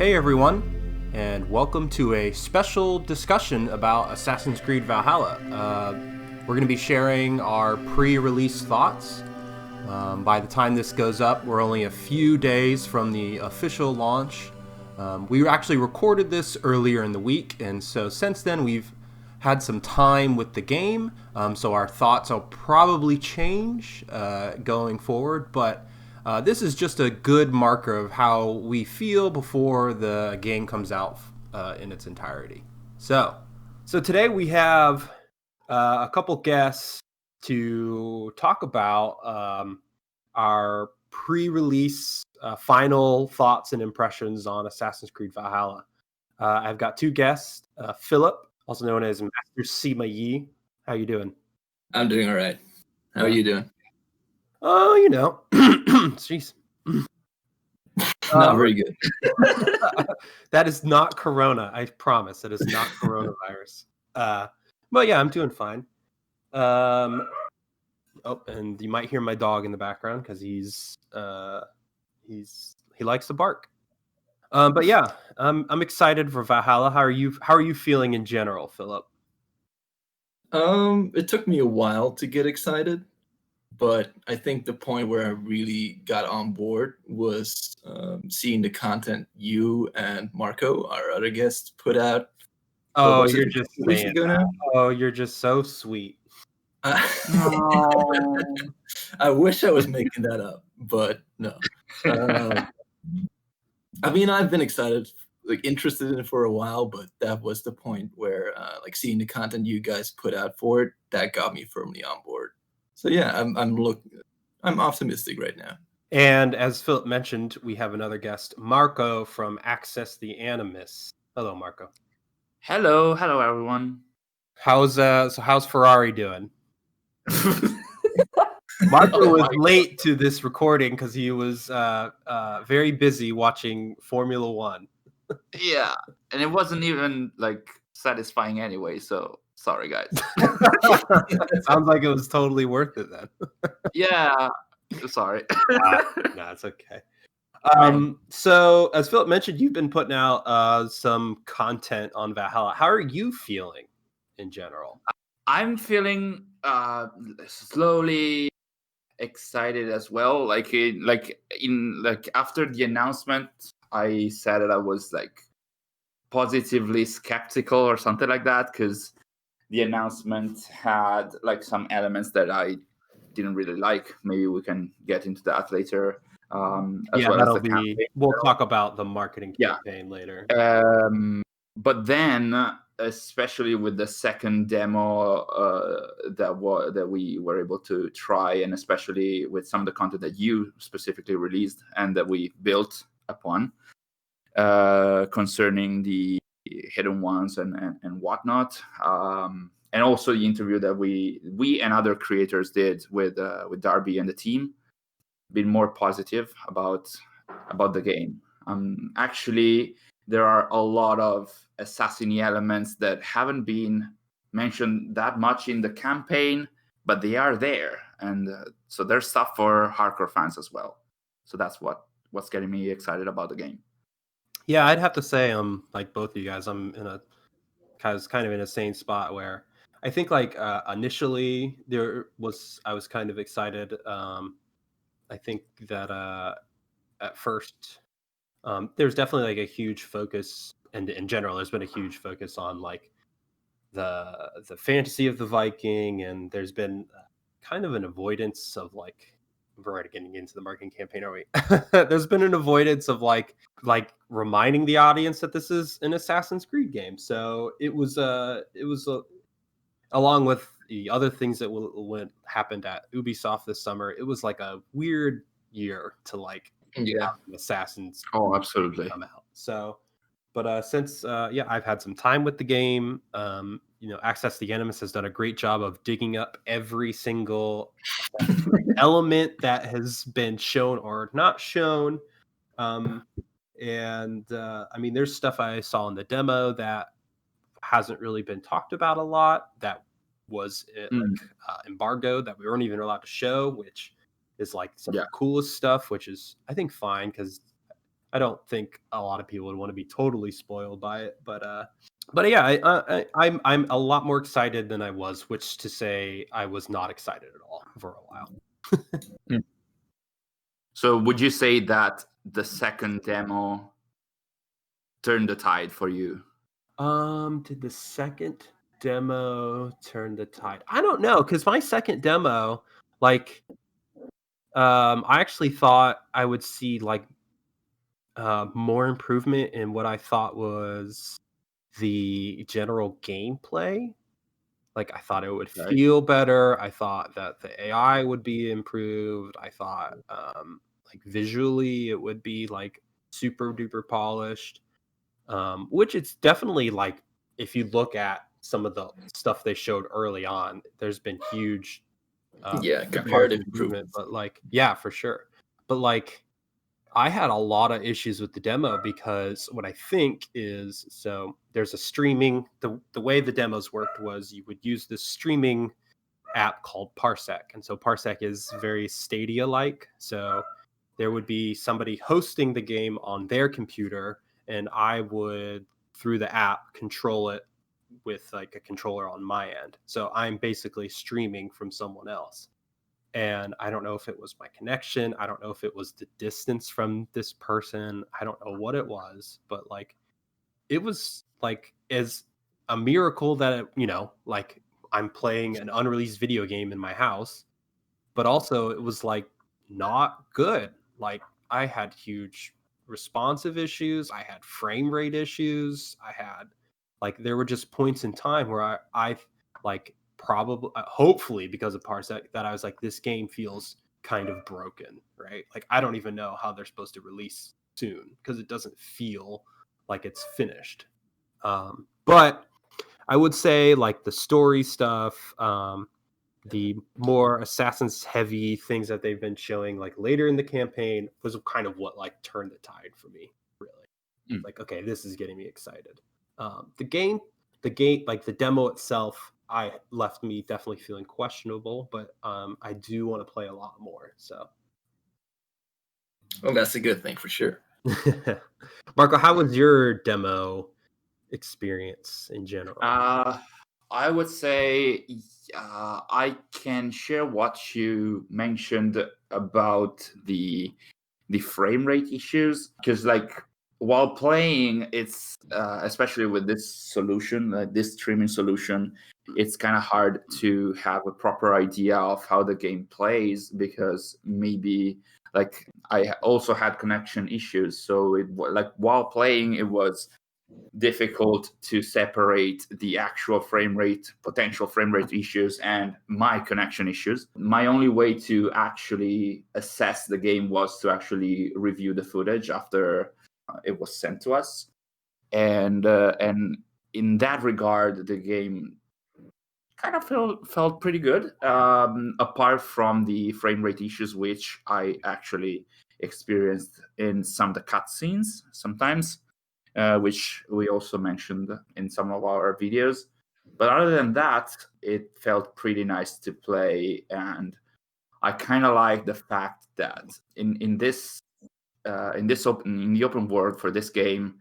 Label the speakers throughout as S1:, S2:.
S1: Hey everyone, and welcome to a special discussion about Assassin's Creed Valhalla. We're going to be sharing our pre-release thoughts. By the time this goes up, we're only a few days from the official launch. We actually recorded this earlier in the week, and so since then we've had some time with the game, so our thoughts will probably change going forward, but this is just a good marker of how we feel before the game comes out in its entirety. So today we have a couple guests to talk about our pre-release final thoughts and impressions on Assassin's Creed Valhalla. I've got two guests, Philip, also known as Master Sima Yi. How you doing?
S2: I'm doing all right. How are you doing?
S1: Oh, you know, jeez.
S2: Not very good.
S1: That is not Corona. I promise. It is not coronavirus. But yeah, I'm doing fine. Oh, and you might hear my dog in the background because he likes to bark. But yeah, I'm excited for Valhalla. How are you feeling in general, Philip?
S2: It took me a while to get excited, but I think the point where I really got on board was seeing the content you and Marco, our other guest, put out.
S1: Oh, you're just
S2: weeks ago now.
S1: Oh, you're just so sweet.
S2: No. I wish I was making that up, but no. I mean, I've been excited, interested in it for a while, but that was the point where, seeing the content you guys put out for it, that got me firmly on board. So yeah, I'm optimistic right now.
S1: And as Philip mentioned, we have another guest, Marco from Access the Animus. Hello, Marco.
S3: Hello everyone.
S1: How's Ferrari doing? Marco was late to this recording because he was very busy watching Formula One.
S3: Yeah, and it wasn't even satisfying anyway. So sorry, guys.
S1: Sounds like it was totally worth it then.
S3: Yeah, sorry.
S1: No, it's okay. So as Philip mentioned, you've been putting out some content on Valhalla. How are you feeling in general?
S3: I'm feeling slowly excited as well. After the announcement, I said that I was positively skeptical or something like that because the announcement had some elements that I didn't really like. Maybe we can get into that later.
S1: We'll talk about the marketing campaign later.
S3: But then, especially with the second demo that we were able to try, and especially with some of the content that you specifically released and that we built upon concerning the hidden ones and whatnot, and also the interview that we and other creators did with Darby and the team, been more positive about the game. Actually, there are a lot of assassin-y elements that haven't been mentioned that much in the campaign, but they are there, and so there's stuff for hardcore fans as well. So that's what's getting me excited about the game.
S1: Yeah, I'd have to say, like both of you guys, I'm in a kind of in a same spot where I think initially I was kind of excited. I think that at first there's definitely a huge focus, and in general there's been a huge focus on the fantasy of the Viking, and there's been kind of an avoidance of we're already getting into the marketing campaign, are we? There's been an avoidance of reminding the audience that this is an Assassin's Creed game. So it was along with the other things that happened at Ubisoft this summer. It was a weird year to have Assassin's
S3: Creed absolutely
S1: come out. So, but since I've had some time with the game. Access the Animus has done a great job of digging up every single element that has been shown or not shown. There's stuff I saw in the demo that hasn't really been talked about a lot, that was embargoed, that we weren't even allowed to show, which is some of the coolest stuff, which is, I think, fine, because I don't think a lot of people would want to be totally spoiled by it, but yeah, I'm a lot more excited than I was, which to say I was not excited at all for a while.
S3: So would you say that the second demo turned the tide for you?
S1: Did the second demo turn the tide? I don't know, because my second demo, like, I actually thought I would see like more improvement in what I thought was the general gameplay. Like, I thought it would
S3: Right.
S1: feel better. I thought that the AI would be improved. I thought, like, visually it would be like super duper polished. Which it's definitely like, if you look at some of the stuff they showed early on, there's been huge,
S2: Yeah,
S1: marked
S2: comparative
S1: improvement.
S2: improvements.
S1: But like, yeah, for sure. But like, I had a lot of issues with the demo because what I think is, so there's a streaming, the way the demos worked was you would use this streaming app called Parsec. And so Parsec is very Stadia like. So there would be somebody hosting the game on their computer, and I would, through the app, control it with like a controller on my end. So I'm basically streaming from someone else. And I don't know if it was my connection. I don't know if it was the distance from this person. I don't know what it was, but like, it was like as a miracle that like, I'm playing an unreleased video game in my house, but also it was like not good. Like, I had huge responsive issues, I had frame rate issues, I had, like, there were just points in time where I like, probably, hopefully because of Parsec, that I was like, this game feels kind of broken, right? Like, I don't even know how they're supposed to release soon because it doesn't feel like it's finished. But I would say like the story stuff, the more assassins heavy things that they've been showing like later in the campaign was kind of what like turned the tide for me, really.
S3: Mm.
S1: Like, okay, this is getting me excited. The game, like the demo itself, I left me definitely feeling questionable, but I do want to play a lot more. So
S2: Well, that's a good thing for sure.
S1: Marco, how was your demo experience in general?
S3: I would say I can share what you mentioned about the frame rate issues, because like while playing, it's especially with this solution, this streaming solution, it's kind of hard to have a proper idea of how the game plays, because maybe like I also had connection issues, so like while playing it was difficult to separate the actual frame rate, potential frame rate issues, and my connection issues. My only way to actually assess the game was to actually review the footage after it was sent to us, and in that regard, the game kind of felt pretty good. Apart from the frame rate issues, which I actually experienced in some of the cutscenes sometimes, which we also mentioned in some of our videos. But other than that, it felt pretty nice to play, and I kind of like the fact that in the open world for this game,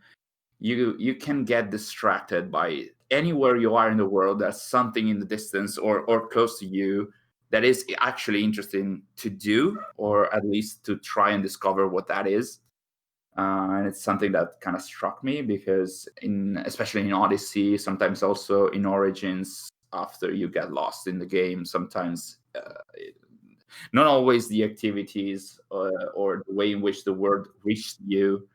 S3: you can get distracted by anywhere you are in the world. There's something in the distance or close to you that is actually interesting to do, or at least to try and discover what that is. And it's something that kind of struck me, because especially in Odyssey, sometimes also in Origins, after you get lost in the game, sometimes not always the activities or the way in which the world reached you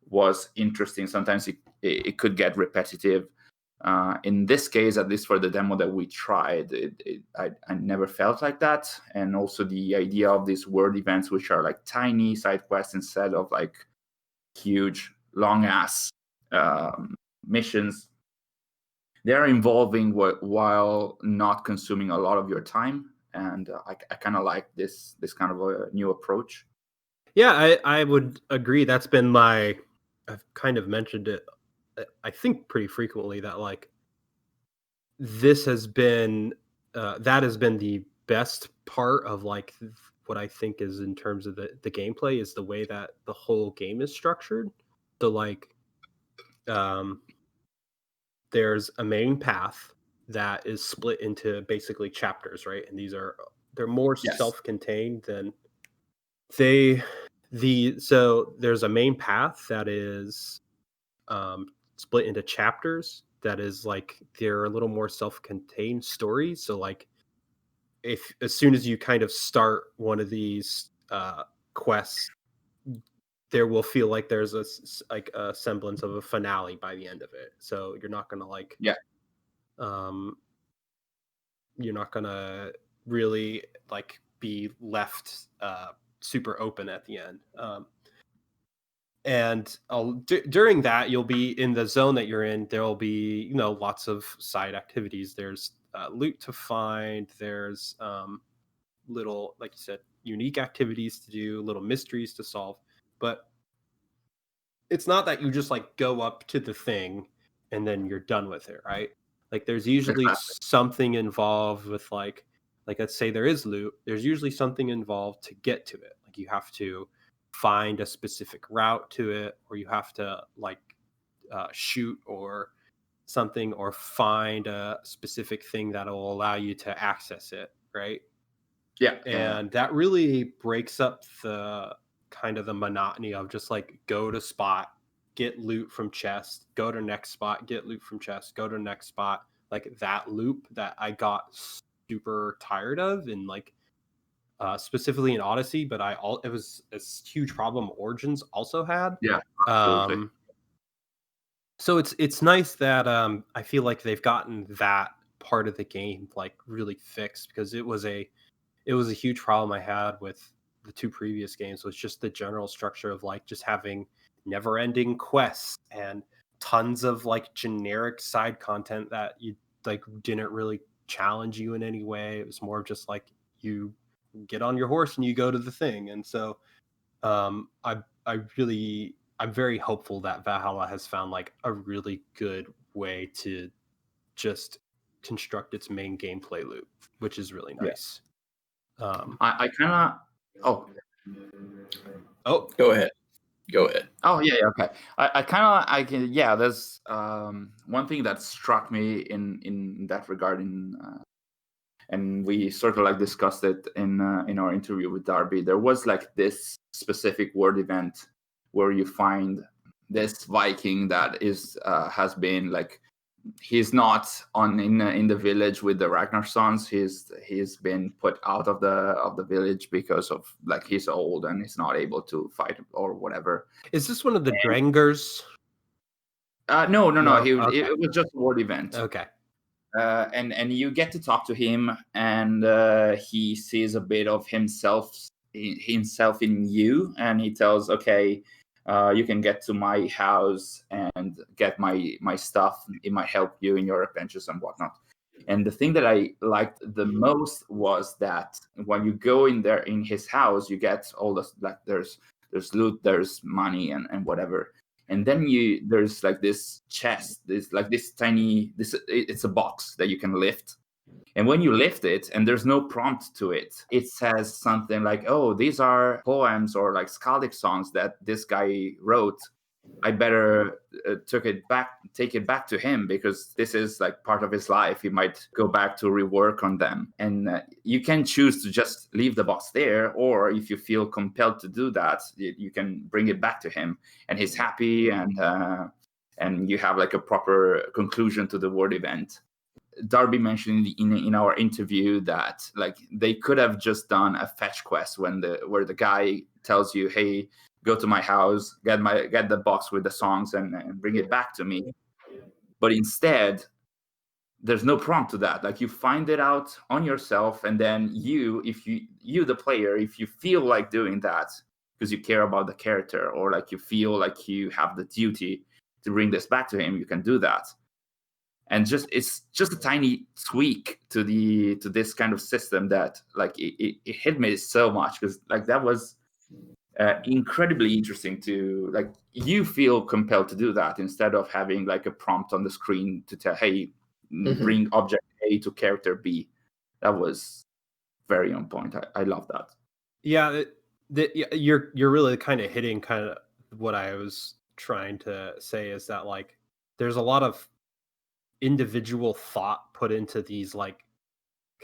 S3: was interesting. Sometimes it could get repetitive. In this case, at least for the demo that we tried, I never felt like that. And also the idea of these world events, which are like tiny side quests instead of like huge, long ass missions, they're involving while not consuming a lot of your time. And I kind of like this kind of a new approach.
S1: Yeah, I would agree. That's been I've kind of mentioned it, I think, pretty frequently, that like this has been that has been the best part of like what I think is in terms of the gameplay is the way that the whole game is structured. So like, there's a main path that is split into basically chapters, right? And they're more
S3: Yes.
S1: self-contained than so there's a main path that is split into chapters that is like they're a little more self-contained stories. So like if as soon as you kind of start one of these quests, there will feel like there's like a semblance of a finale by the end of it. So you're not gonna like um you're not gonna really like be left super open at the end. And during that, you'll be in the zone that you're in. There'll be lots of side activities. There's loot to find. There's little, like you said, unique activities to do, little mysteries to solve. But it's not that you just like go up to the thing and then you're done with it, right? Like there's usually something involved with like let's say there is loot. There's usually something involved to get to it. Like you have to find a specific route to it, or you have to like shoot or something, or find a specific thing that will allow you to access it, right? And that really breaks up the kind of the monotony of just like go to spot, get loot from chest, go to next spot, get loot from chest, go to next spot. Like that loop that I got super tired of, and like specifically in Odyssey, but it was a huge problem Origins also had.
S3: Absolutely.
S1: So it's nice that I feel like they've gotten that part of the game like really fixed, because it was a huge problem I had with the two previous games, was just the general structure of like just having never-ending quests and tons of like generic side content that you like didn't really challenge you in any way. It was more of just like you get on your horse and you go to the thing. And so I'm very hopeful that Valhalla has found like a really good way to just construct its main gameplay loop, which is really nice.
S3: I kind of
S2: Go ahead.
S3: Okay. I can there's one thing that struck me in that regard, and we sort of like discussed it in our interview with Darby. There was like this specific word event where you find this Viking that has been like, he's not in the village with the Ragnar sons. He's been put out of the village because of like he's old and he's not able to fight or whatever.
S1: Is this one of the Drengers?
S3: No.
S1: Okay.
S3: It was just a word event.
S1: Okay.
S3: And you get to talk to him, and he sees a bit of himself in you, and he tells, okay, you can get to my house and get my stuff. It might help you in your adventures and whatnot. And the thing that I liked the most was that when you go in there in his house, you get all this, like there's loot, there's money and whatever. And then there's like this chest, it's a box that you can lift. And when you lift it and there's no prompt to it, it says something like, oh, these are poems or like skaldic songs that this guy wrote. I better take it back to him, because this is like part of his life. He might go back to rework on them. And you can choose to just leave the box there, or if you feel compelled to do that, you can bring it back to him, and he's happy, and you have like a proper conclusion to the word event. Darby mentioned in our interview that like they could have just done a fetch quest where the guy tells you, hey, go to my house, get the box with the songs and bring it back to me. But instead, there's no prompt to that. Like you find it out on yourself, and then you the player, if you feel like doing that because you care about the character, or like you feel like you have the duty to bring this back to him, you can do that. And it's just a tiny tweak to this kind of system that like it hit me so much, because like that was incredibly interesting to like, you feel compelled to do that instead of having like a prompt on the screen to tell, hey, bring object A to character B. That was very on point. I love that.
S1: Yeah, you're really kind of hitting kind of what I was trying to say is that like there's a lot of individual thought put into these like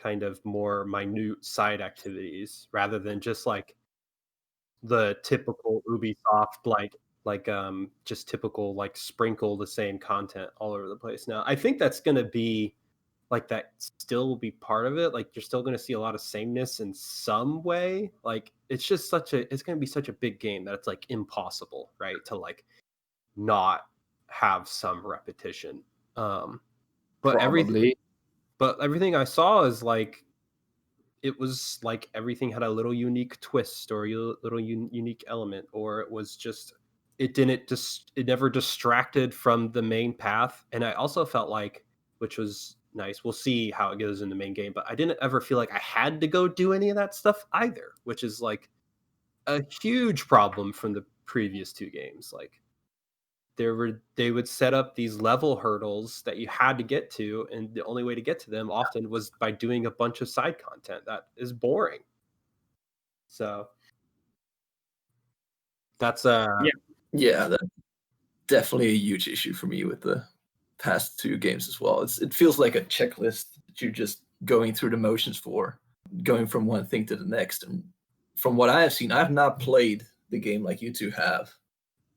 S1: kind of more minute side activities rather than just like the typical Ubisoft just typical like sprinkle the same content all over the place. Now, I think that's going to be like that still will be part of it. Like you're still going to see a lot of sameness in some way. Like it's going to be such a big game that it's like impossible, right? To like not have some repetition. Um but everything
S3: Probably.
S1: but everything I saw is like it was like everything had a little unique twist or a little unique element, or it was just it never distracted from the main path. And I also felt like, which was nice, we'll see how it goes in the main game, but I didn't ever feel like I had to go do any of that stuff either, which is like a huge problem from the previous two games. Like they would set up these level hurdles that you had to get to, and the only way to get to them often was by doing a bunch of side content that is boring. So that's
S3: Yeah.
S2: Yeah, that's definitely a huge issue for me with the past two games as well. It feels like a checklist that you're just going through the motions for, going from one thing to the next. And from what I have seen, I've not played the game like you two have,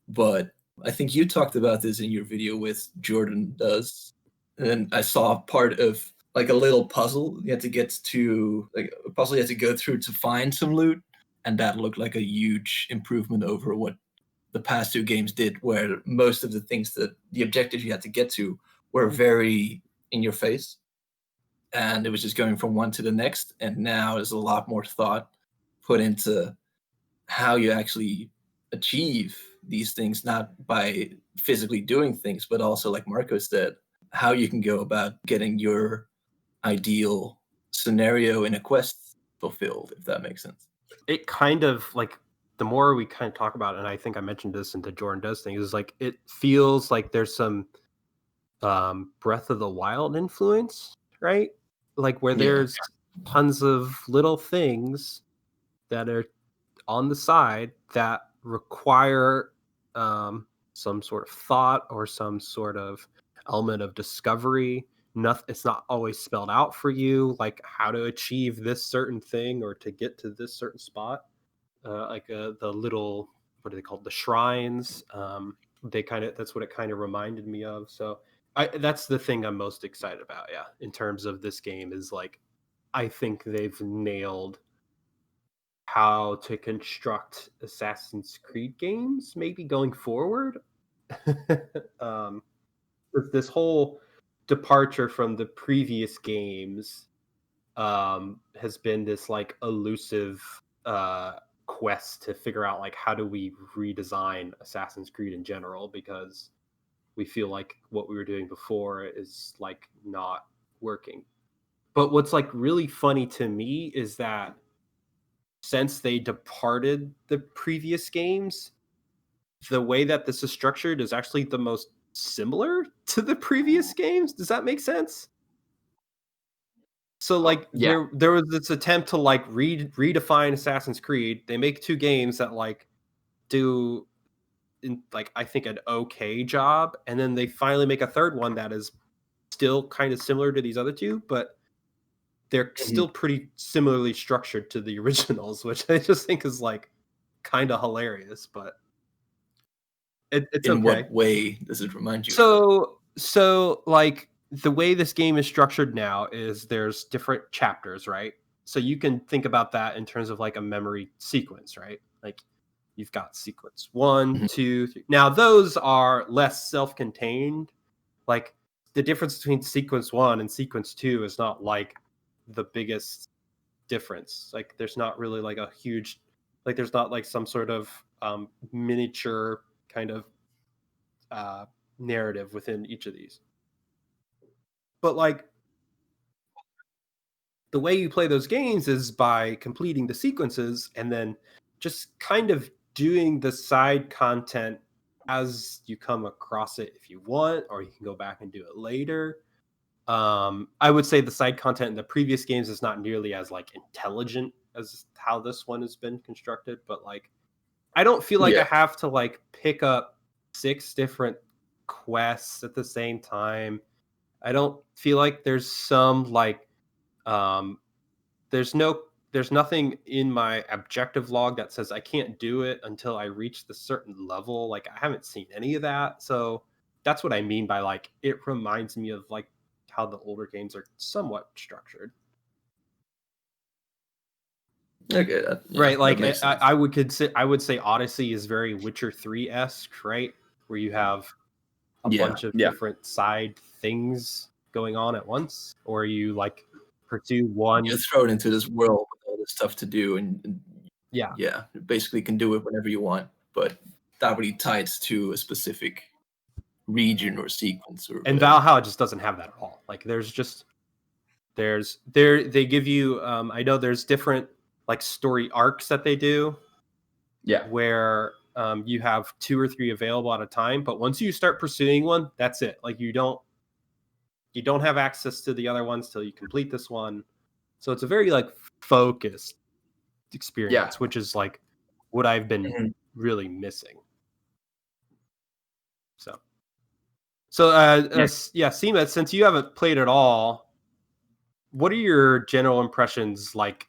S2: but I think you talked about this in your video with Jordan Does. And I saw part of like a little puzzle you had to get to, like a puzzle you had to go through to find some loot. And that looked like a huge improvement over what the past two games did, where most of the things that the objectives you had to get to were very in your face. And it was just going from one to the next. And now there's a lot more thought put into how you actually achieve these things, not by physically doing things, but also, like Marco said, how you can go about getting your ideal scenario in a quest fulfilled, if that makes sense.
S1: it kind of like the more we kind of talk about it, and I think I mentioned this in the Jordan Does thing, is like it feels like there's some Breath of the Wild influence, right? Like where
S2: Yeah.
S1: there's tons of little things that are on the side that require some sort of thought or some sort of element of discovery. Nothing, it's not always spelled out for you, like how to achieve this certain thing or to get to this certain spot. The little, what are they called? The shrines. They kind of, that's what it kind of reminded me of. So that's the thing I'm most excited about. Yeah, in terms of this game is like, I think they've nailed how to construct Assassin's Creed games, maybe going forward. um, with this whole departure from the previous games has been this like elusive quest to figure out like how do we redesign Assassin's Creed in general, because we feel like what we were doing before is like not working. But what's like really funny to me is that since they departed the previous games, the way that this is structured is actually the most similar to the previous games. Does that make sense? So like
S3: Yeah.
S1: there was this attempt to like redefine Assassin's Creed. They make two games that like do like I think an okay job, and then they finally make a third one that is still kind of similar to these other two, but they're still pretty similarly structured to the originals, which I just think is like kind of hilarious, but it's
S2: In
S1: okay.
S2: what way does it remind you of that?
S1: So like the way this game is structured now is there's different chapters, right? So you can think about that in terms of like a memory sequence, right? Like you've got sequence one,
S2: Mhm.
S1: 2, 3. Now those are less self-contained. Like the difference between sequence one and sequence two is not like the biggest difference. Like there's not really like a huge, like there's not like some sort of miniature kind of uh, narrative within each of these. But like the way you play those games is by completing the sequences and then just kind of doing the side content as you come across it if you want, or you can go back and do it later. I would say the side content in the previous games is not nearly as like intelligent as how this one has been constructed, but like I don't feel like I have to like pick up 6 different quests at the same time. I don't feel like there's some like um there's nothing in my objective log that says I can't do it until I reach the certain level. Like I haven't seen any of that. So that's what I mean by like it reminds me of like how the older games are somewhat structured.
S2: Okay,
S1: Right, like
S2: that makes sense.
S1: I would say Odyssey is very Witcher 3-esque, right? Where you have a bunch of different side things going on at once, or you like pursue one.
S2: You're thrown into this world with all this stuff to do, and
S1: Yeah,
S2: you basically can do it whenever you want, but not really tied to a specific region or sequence or
S1: and
S2: whatever.
S1: Valhalla just doesn't have that at all. Like they give you I know there's different like story arcs that they do.
S3: Yeah.
S1: Where you have 2 or 3 available at a time, but once you start pursuing one, that's it. Like you don't have access to the other ones till you complete this one. So it's a very like focused experience, which is like what I've been really missing. So Sima, since you haven't played at all, what are your general impressions like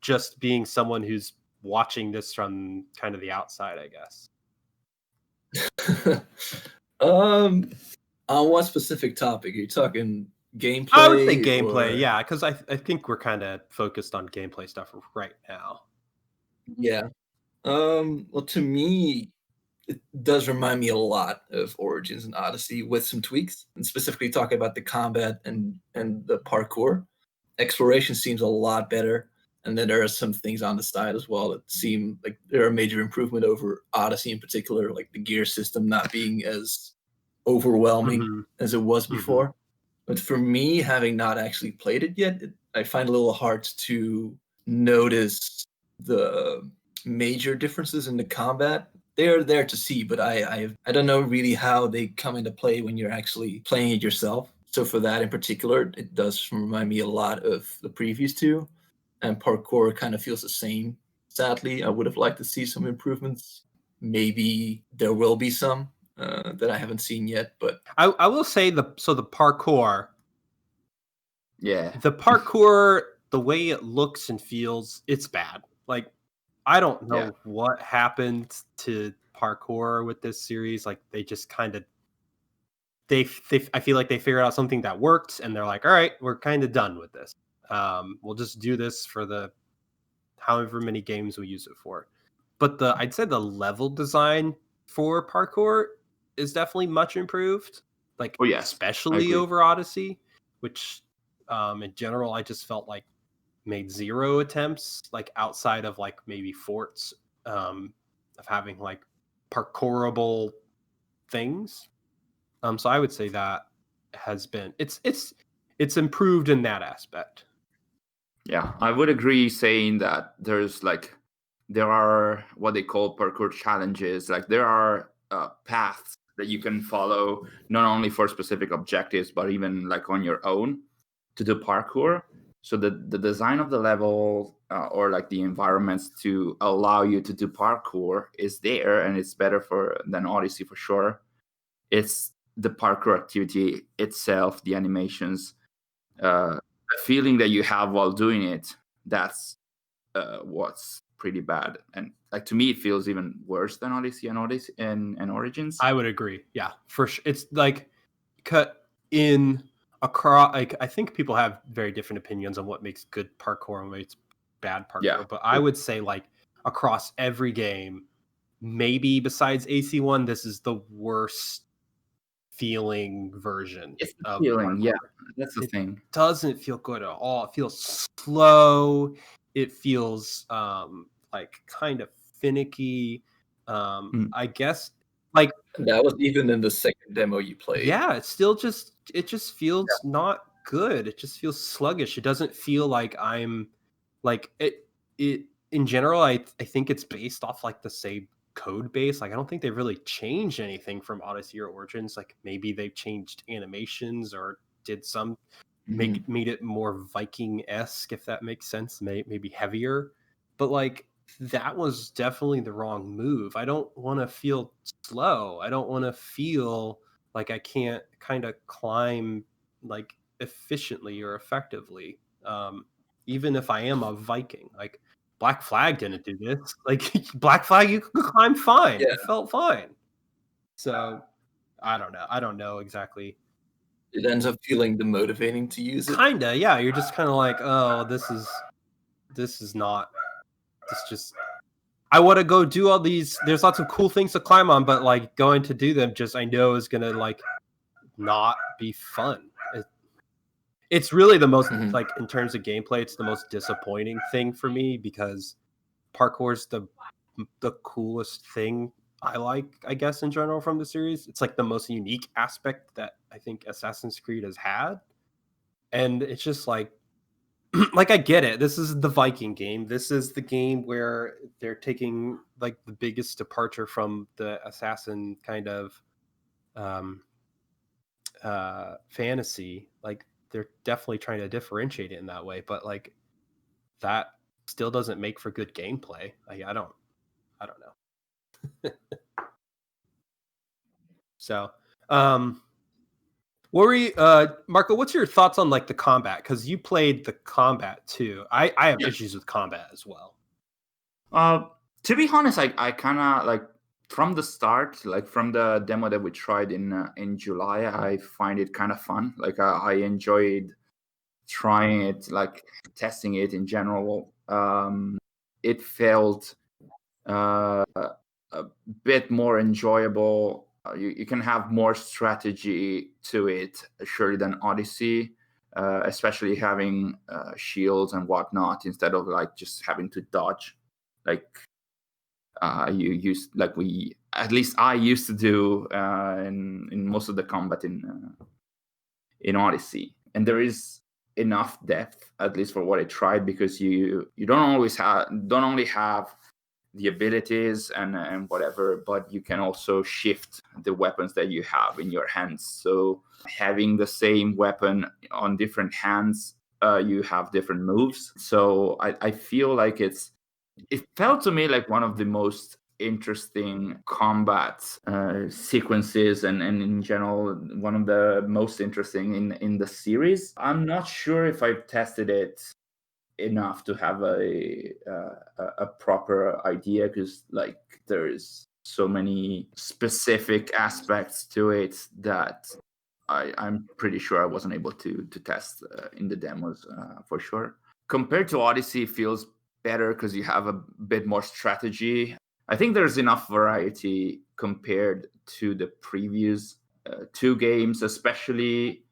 S1: just being someone who's watching this from kind of the outside, I guess?
S2: On what specific topic? Are you talking gameplay?
S1: I would say gameplay, yeah, because I think we're kind of focused on gameplay stuff right now.
S2: Yeah. Well, to me, it does remind me a lot of Origins and Odyssey with some tweaks, and specifically talking about the combat and the parkour. Exploration seems a lot better, and then there are some things on the side as well that seem like they're a major improvement over Odyssey in particular, like the gear system not being as overwhelming as it was before. But for me, having not actually played it yet, I find it a little hard to notice the major differences in the combat. They're there to see, but I don't know really how they come into play when you're actually playing it yourself. So for that in particular, it does remind me a lot of the previous two, and parkour kind of feels the same. Sadly, I would have liked to see some improvements. Maybe there will be some that I haven't seen yet, but
S1: I will say the parkour.
S3: Yeah.
S1: The parkour, the way it looks and feels, it's bad. Like I don't know what happened to parkour with this series. Like they just kind of they I feel like they figured out something that worked and they're like, all right, we're kind of done with this. We'll just do this for the however many games we use it for. But I'd say the level design for parkour is definitely much improved. Like especially over Odyssey, which in general I just felt like made 0 attempts, like outside of like maybe forts of having like parkourable things. So I would say that has been it's improved in that aspect.
S3: Yeah, I would agree saying that there are what they call parkour challenges. Like there are paths that you can follow not only for specific objectives, but even like on your own to do parkour. So the design of the level or like the environments to allow you to do parkour is there, and it's better than Odyssey for sure. It's the parkour activity itself, the animations, the feeling that you have while doing it. That's what's pretty bad, and like to me, it feels even worse than Odyssey and Origins.
S1: I would agree. Yeah, for sure. It's like cut in across. Like I think people have very different opinions on what makes good parkour and what makes bad parkour. But I would say like across every game, maybe besides AC1, this is the worst feeling version.
S3: It's the
S1: of
S3: feeling,
S1: parkour.
S3: That's the thing.
S1: Doesn't feel good at all. It feels slow. It feels like kind of finicky. I guess like
S2: that was even in the second demo you played.
S1: Yeah, it just feels not good. It just feels sluggish. It doesn't feel like I'm like it in general. I think it's based off like the same code base. Like I don't think they've really changed anything from Odyssey or Origins. Like maybe they've changed animations or did some made it more Viking-esque, if that makes sense, maybe heavier. But like that was definitely the wrong move. I don't want to feel slow. I don't want to feel like I can't kind of climb like efficiently or effectively. Even if I am a Viking, like Black Flag didn't do this. Like Black Flag, you could climb fine.
S2: Yeah.
S1: It felt fine. So I don't know. I don't know exactly.
S2: It ends up feeling demotivating to use it.
S1: Kinda, yeah. You're just kind of like, oh, this is not. This just. I want to go do all these. There's lots of cool things to climb on, but like going to do them, just I know is gonna like not be fun. It's really the most like in terms of gameplay, it's the most disappointing thing for me because parkour's the coolest thing I like, I guess, in general from the series. It's like the most unique aspect that I think Assassin's Creed has had. And it's just like like I get it. This is the Viking game. This is the game where they're taking like the biggest departure from the assassin kind of fantasy. Like they're definitely trying to differentiate it in that way, but like that still doesn't make for good gameplay. Like I don't know. So, what were you, Marco? What's your thoughts on like the combat? Because you played the combat too. I have issues with combat as well.
S3: To be honest, I kind of like from the start, like from the demo that we tried in July, I find it kind of fun. Like I enjoyed trying it, like testing it in general. It felt a bit more enjoyable. You can have more strategy to it, surely, than Odyssey, especially having shields and whatnot instead of like just having to dodge. Like you used, like we, at least I used to do in most of the combat in Odyssey, and there is enough depth, at least for what I tried, because you don't only have the abilities and whatever, but you can also shift the weapons that you have in your hands. So having the same weapon on different hands, you have different moves. So I feel like it felt to me like one of the most interesting combat sequences, and in general one of the most interesting in the series. I'm not sure if I've tested it enough to have a proper idea, because like there's so many specific aspects to it that I'm pretty sure I wasn't able to test in the demos for sure. Compared to Odyssey, it feels better because you have a bit more strategy. I think there's enough variety compared to the previous two games, especially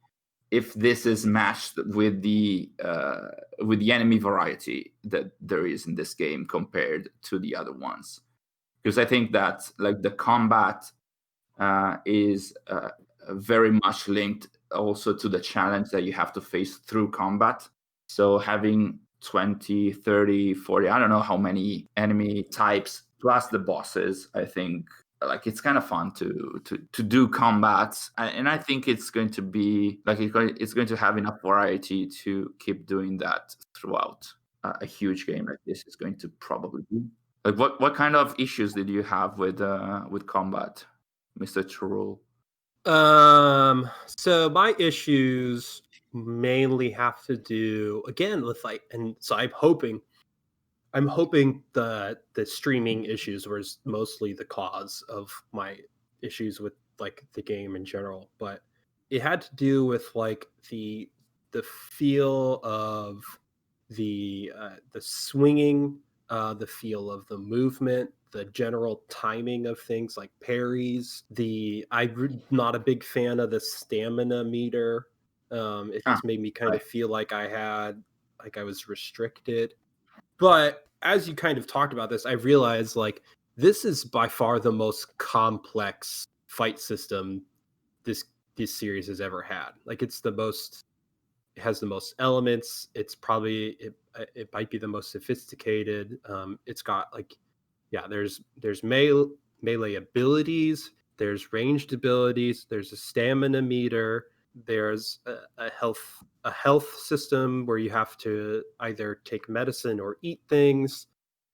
S3: if this is matched with the enemy variety that there is in this game compared to the other ones. Because I think that like the combat is very much linked also to the challenge that you have to face through combat. So having 20, 30, 40, I don't know how many enemy types plus the bosses, I think like it's kind of fun to do combats, and I think it's going to be like it's going to have enough variety to keep doing that throughout a huge game like this is going to probably be. Like what kind of issues did you have with combat, Mr. Churul?
S1: So my issues mainly have to do again with like, and so I'm hoping the streaming issues was mostly the cause of my issues with like the game in general, but it had to do with like the feel of the swinging, the feel of the movement, the general timing of things like parries. I'm not a big fan of the stamina meter. It just made me kind of feel like I was restricted. But as you kind of talked about this, I realized like this is by far the most complex fight system this series has ever had. Like it has the most elements. It's probably it might be the most sophisticated. It's got like there's melee abilities, there's ranged abilities, there's a stamina meter, there's a health system where you have to either take medicine or eat things.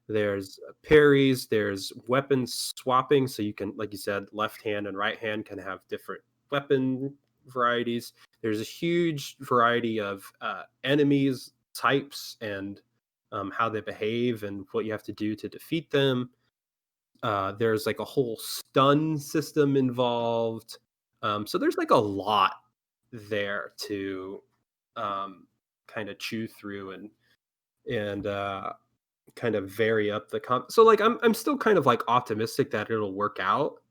S1: There's parries, there's weapon swapping, so you can, like you said, left hand and right hand can have different weapon varieties. There's a huge variety of enemies types and how they behave and what you have to do to defeat them. There's like a whole stun system involved. So there's like a lot there to kind of chew through and kind of vary up the so like I'm still kind of like optimistic that it'll work out.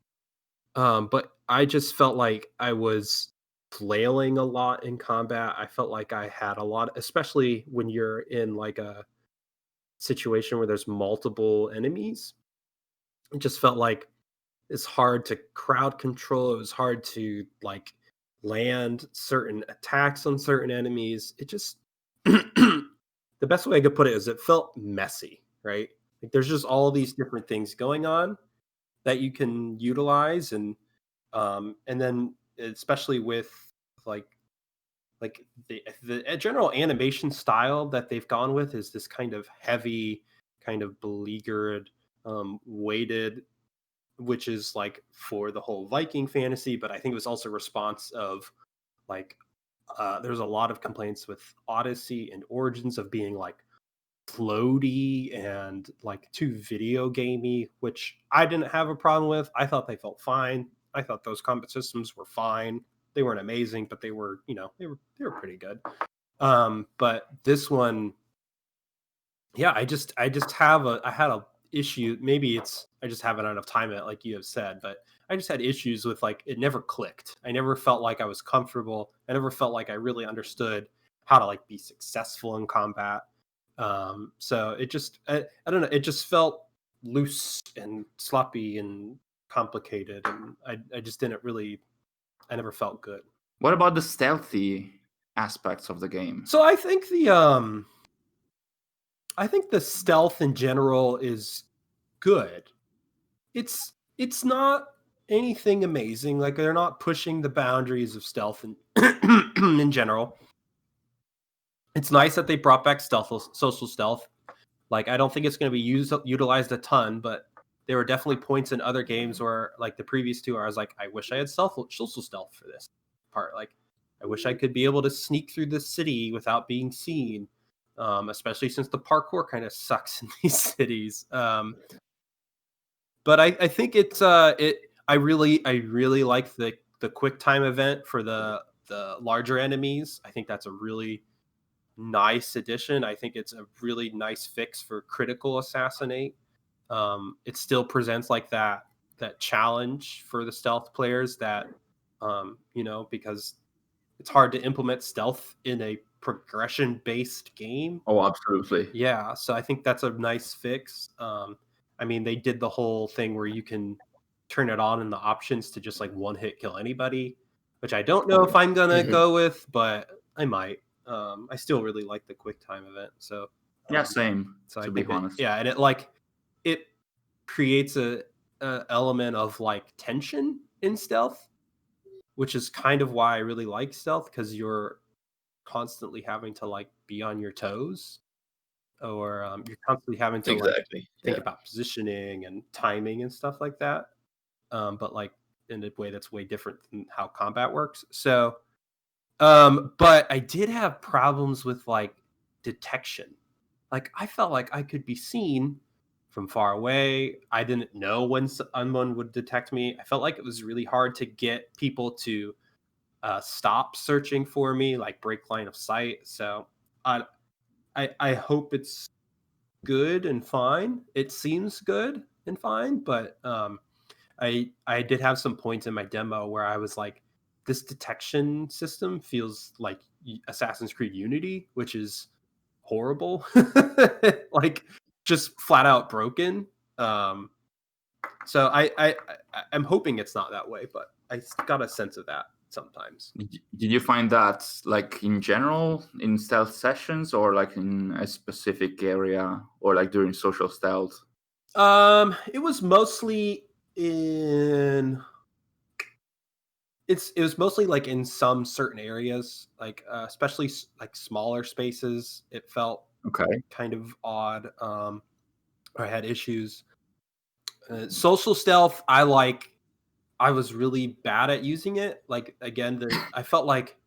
S1: But I just felt like I was flailing a lot in combat. I felt like I had a lot, especially when you're in like a situation where there's multiple enemies. It just felt like it's hard to crowd control. It was hard to like land certain attacks on certain enemies. It just the best way I could put it is it felt messy, right? Like there's just all these different things going on that you can utilize, and then especially with like the general animation style that they've gone with is this kind of heavy, kind of beleaguered, weighted, which is like for the whole Viking fantasy. But I think it was also a response of like there's a lot of complaints with Odyssey and Origins of being like floaty and like too video gamey, which I didn't have a problem with. I thought they felt fine. I thought those combat systems were fine. They weren't amazing, but they were, they were pretty good. But this one, yeah, I had a issue. Maybe it's I just haven't had enough time in it, like you have said, but I just had issues with like it never clicked. I never felt like I was comfortable. I never felt like I really understood how to like be successful in combat. So it just I don't know, it just felt loose and sloppy and complicated, and I just didn't really I never felt good.
S3: What about the stealthy aspects of the game?
S1: So I think the stealth in general is good. It's not anything amazing. Like they're not pushing the boundaries of stealth in in general. It's nice that they brought back social stealth. Like I don't think it's going to be utilized a ton, but there were definitely points in other games where, like the previous two, where I was like, I wish I had social stealth for this part. Like, I wish I could be able to sneak through the city without being seen, especially since the parkour kind of sucks in these cities. But I think it's I really like the quick time event for the larger enemies. I think that's a really nice addition. I think it's a really nice fix for critical assassinate. It still presents like that challenge for the stealth players that because it's hard to implement stealth in a progression based game.
S3: Oh, absolutely.
S1: Yeah, so I think that's a nice fix. I mean, they did the whole thing where you can turn it on in the options to just like one hit kill anybody, which I don't know if I'm gonna go with, but I might. I still really like the quick time event. So
S3: yeah, same.
S1: So
S3: to
S1: I
S3: be
S1: think
S3: honest,
S1: and it creates a element of like tension in stealth, which is kind of why I really like stealth, because you're constantly having to like be on your toes, or you're constantly having to like think about positioning and timing and stuff like that. But like in a way that's way different than how combat works. So, but I did have problems with like detection. Like I felt like I could be seen from far away. I didn't know when someone would detect me. I felt like it was really hard to get people to stop searching for me, like break line of sight. So I hope it's good and fine. It seems good and fine, but I did have some points in my demo where I was like, this detection system feels like Assassin's Creed Unity, which is horrible. Like just flat out broken. So I'm hoping it's not that way, but I got a sense of that sometimes.
S3: Did you find that like in general in stealth sessions, or like in a specific area, or like during social stealth?
S1: It was mostly in it was mostly like in some certain areas, like especially like smaller spaces. It felt
S3: Okay.
S1: kind of odd. I had issues. Social stealth, I was really bad at using it. Like again, I felt like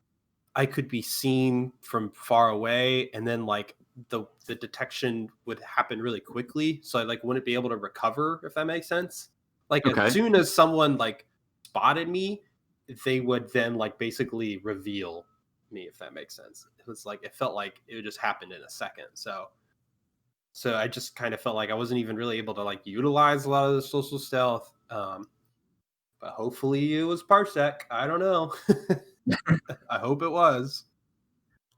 S1: I could be seen from far away, and then like the detection would happen really quickly, so I like wouldn't be able to recover, if that makes sense. Like as
S3: Okay.
S1: soon as someone like spotted me, they would then like basically reveal me, if that makes sense. It was like it felt like it would just happen in a second. So I just kind of felt like I wasn't even really able to like utilize a lot of the social stealth. But hopefully it was parsec. I don't know. I hope it was.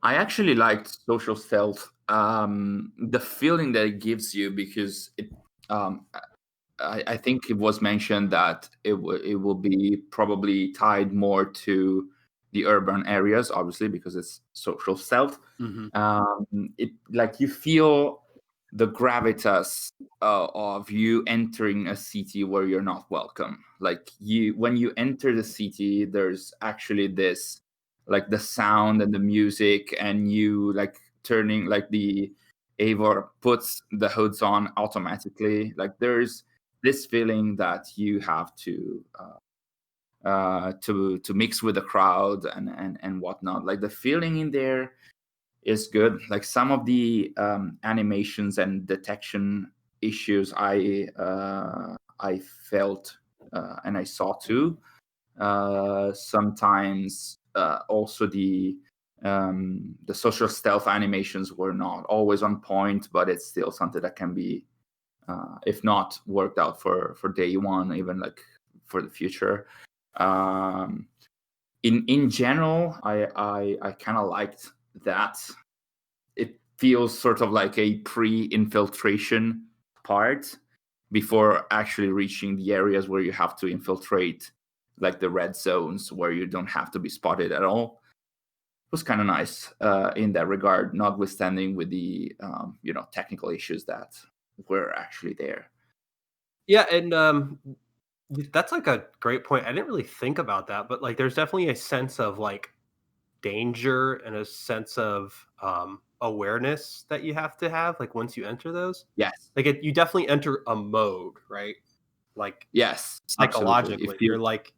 S3: I actually liked social stealth. The feeling that it gives you, because um, I think it was mentioned that it will be probably tied more to the urban areas, obviously, because it's social stealth.
S1: Mm-hmm.
S3: It like you feel the gravitas of you entering a city where you're not welcome. Like when you enter the city, there's actually this, like the sound and the music, and you like turning, like the Eivor puts the hoods on automatically. Like there's this feeling that you have to mix with the crowd and whatnot. Like the feeling in there is good. Like some of the animations and detection issues I felt and I saw too. Sometimes also the social stealth animations were not always on point, but it's still something that can be, if not worked out for day one, even like for the future. Um, in general, I kind of liked that it feels sort of like a pre-infiltration part before actually reaching the areas where you have to infiltrate, like the red zones where you don't have to be spotted at all. It was kind of nice in that regard, notwithstanding with the technical issues that were actually there.
S1: Yeah, and that's like a great point. I didn't really think about that, but like there's definitely a sense of like danger and a sense of awareness that you have to have like once you enter those.
S3: Yes,
S1: Like you definitely enter a mode, right? Like
S3: yes, absolutely. If
S1: psychologically,
S3: you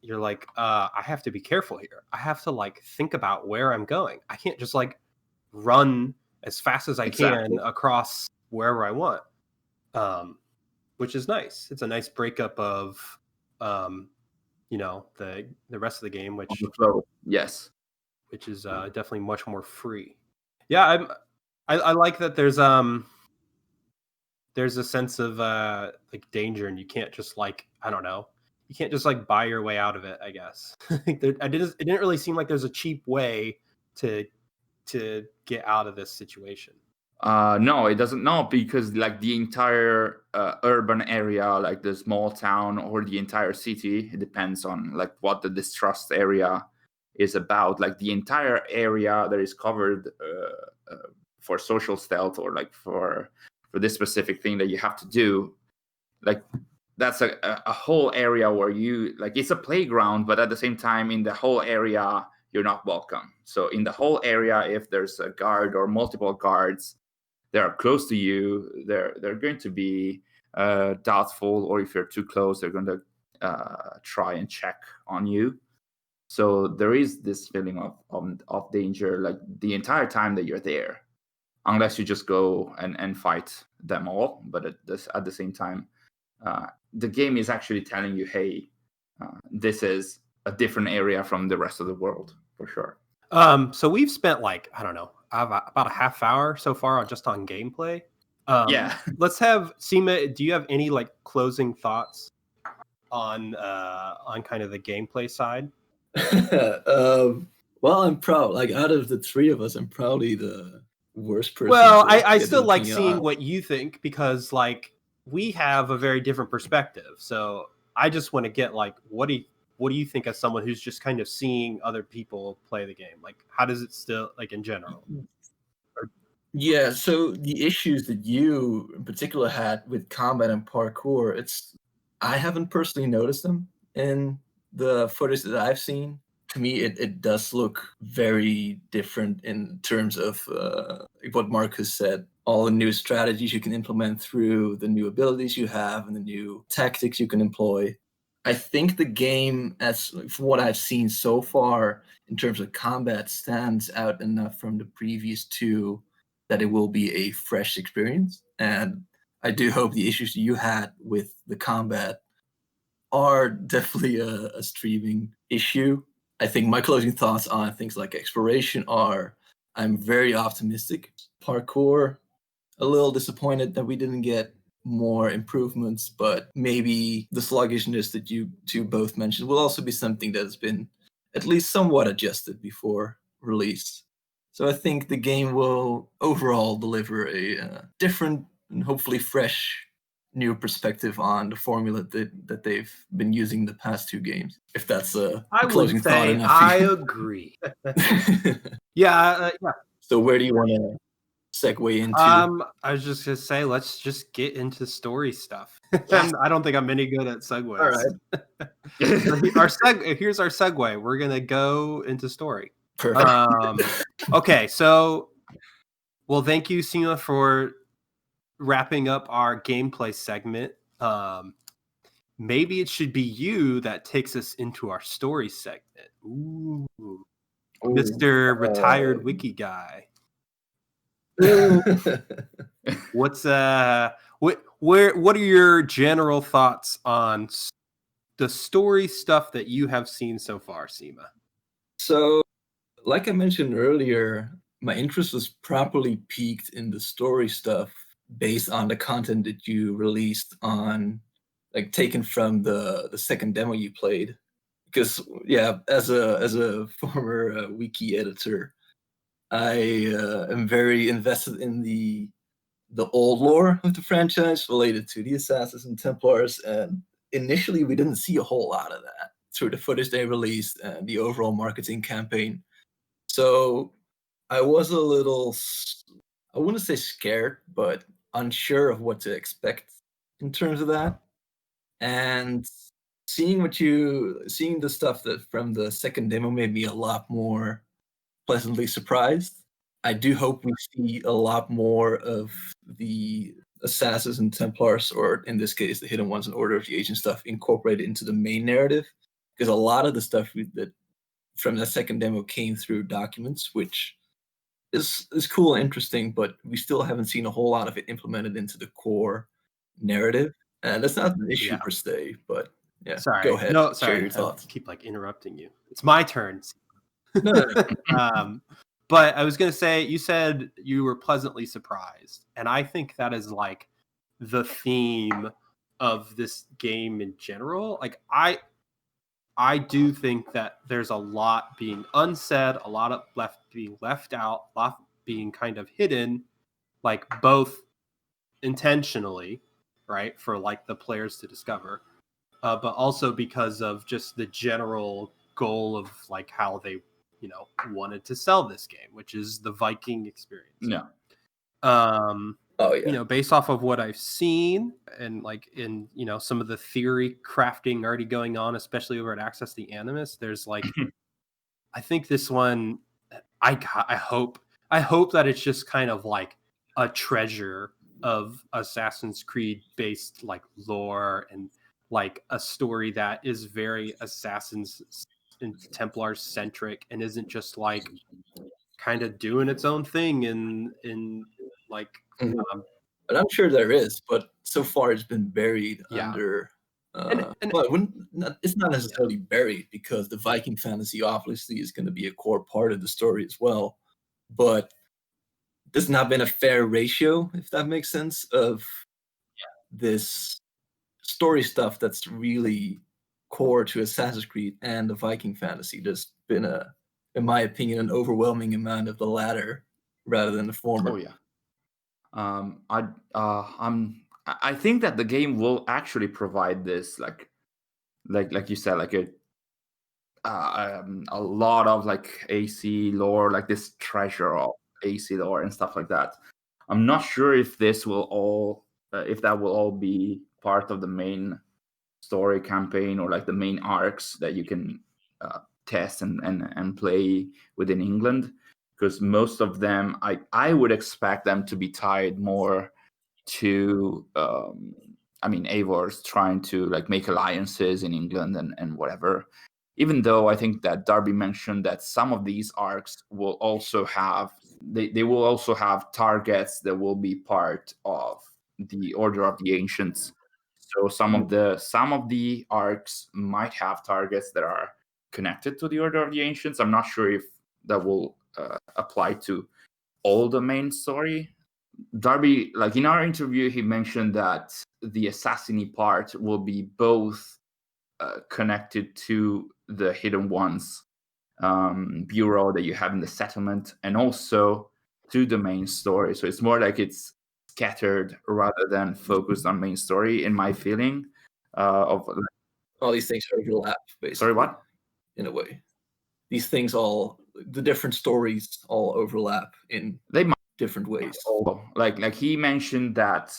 S1: you're like I have to be careful here. I have to like think about where I'm going. I can't just like run as fast as I can
S3: exactly.
S1: across wherever I want. Um which is nice. It's a nice breakup of um, the rest of the game,
S3: On the flow. Yes.
S1: which is definitely much more free. Yeah, I like that there's a sense of like danger, and you can't just like I don't know, you can't just like buy your way out of it. I guess it didn't really seem like there's a cheap way to get out of this situation.
S3: No, it doesn't. No, because like the entire urban area, like the small town or the entire city, it depends on like what the distrust area is about. Like the entire area that is covered for social stealth, or like for this specific thing that you have to do, like that's a whole area where you like it's a playground, but at the same time in the whole area you're not welcome. So in the whole area, if there's a guard or multiple guards that are close to you, they're going to be doubtful, or if you're too close, they're going to try and check on you. So there is this feeling of danger, like the entire time that you're there, unless you just go and fight them all. But at the same time, the game is actually telling you, hey, this is a different area from the rest of the world, for sure.
S1: So we've spent like I don't know about a half hour so far on gameplay.
S3: Yeah.
S1: Let's have Sima. Do you have any like closing thoughts on kind of the gameplay side?
S2: Well, I'm proud. Like out of the three of us, I'm probably the worst person
S1: Well,
S2: to
S1: I
S2: get the
S1: still like
S2: opinion
S1: seeing
S2: on.
S1: what you think because like we have a very different perspective. So I just want to get like what do you think as someone who's just kind of seeing other people play the game? Like how does it still like in general? Or,
S2: Yeah, so the issues that you in particular had with combat and parkour, I haven't personally noticed them in the footage that I've seen. to me, it does look very different in terms of what Marcus said. All the new strategies you can implement through the new abilities you have and the new tactics you can employ. I think the game, as from what I've seen so far in terms of combat, stands out enough from the previous two that it will be a fresh experience. And I do hope the issues you had with the combat are definitely a streaming issue. I think my closing thoughts on things like exploration are I'm very optimistic. Parkour, a little disappointed that we didn't get more improvements, but maybe the sluggishness that you two both mentioned will also be something that has been at least somewhat adjusted before release. So I think the game will overall deliver a different and hopefully fresh new perspective on the formula that they've been using the past two games. If that's a
S1: I
S2: closing
S1: would
S2: thought
S1: say
S2: enough.
S1: I agree. Yeah,
S2: So where do you want to segue into?
S1: I was just gonna say, let's just get into story stuff. I don't think I'm any good at segues.
S2: All right.
S1: Here's our segue. We're gonna go into story.
S2: Perfect.
S1: Okay, so well, thank you, Sima, for wrapping up our gameplay segment. Maybe it should be you that takes us into our story segment. Ooh, Mr. Retired Wiki Guy. What are your general thoughts on the story stuff that you have seen so far, Sima?
S2: So, like I mentioned earlier, my interest was properly peaked in the story stuff based on the content that you released on, like taken from the second demo you played. Because yeah, as a former wiki editor, I am very invested in the old lore of the franchise related to the Assassins and Templars, and initially we didn't see a whole lot of that through the footage they released and the overall marketing campaign. So I was a little, I wouldn't say scared, but unsure of what to expect in terms of that. And seeing the stuff that from the second demo made me a lot more pleasantly surprised. I do hope we see a lot more of the Assassins and Templars, or in this case, the Hidden Ones and Order of the Ancient stuff, incorporated into the main narrative. Because a lot of the stuff that from the second demo came through documents, which is cool and interesting, but we still haven't seen a whole lot of it implemented into the core narrative. And that's not an issue per se, but yeah.
S1: Sorry.
S2: Go ahead.
S1: No,
S2: Share
S1: sorry.
S2: your thoughts.
S1: I keep interrupting you. It's my turn.
S2: No.
S1: But I was going to say, you said you were pleasantly surprised. And I think that is like the theme of this game in general. Like I do think that there's a lot being unsaid, a lot of being left out, a lot being kind of hidden, like both intentionally, right, for like the players to discover, but also because of just the general goal of like how they, wanted to sell this game, which is the Viking experience.
S3: Yeah.
S2: Oh yeah.
S1: Based off of what I've seen and like in, some of the theory crafting already going on, especially over at Access the Animus, there's like, I think this one, I hope that it's just kind of like a treasure of Assassin's Creed based like lore and like a story that is very Assassins and Templars centric and isn't just like kind of doing its own thing in like
S2: But I'm sure there is, but so far it's been buried under.
S1: And
S2: well, it's not necessarily buried because the Viking fantasy obviously is going to be a core part of the story as well. But there's not been a fair ratio, if that makes sense, of this story stuff that's really core to Assassin's Creed and the Viking fantasy. There's been in my opinion, an overwhelming amount of the latter rather than the former.
S3: Oh yeah. I think that the game will actually provide this like you said, like a lot of like AC lore, like this treasure of AC lore and stuff like that. I'm not sure if this will all if that will all be part of the main story campaign or like the main arcs that you can test and play within England, because most of them I would expect them to be tied more to Eivors trying to like make alliances in England and whatever. Even though I think that Darby mentioned that some of these arcs will also have they will also have targets that will be part of the Order of the Ancients. So some of the arcs might have targets that are connected to the Order of the Ancients. I'm not sure if that will apply to all the main story. Darby, like in our interview, he mentioned that the Assassini part will be both connected to the Hidden Ones bureau that you have in the settlement, and also to the main story. So it's more like it's scattered rather than focused on main story, in my feeling. Of
S2: all these things overlap, basically.
S3: Sorry, what?
S2: In a way, these things the different stories all overlap in different ways.
S3: Like he mentioned that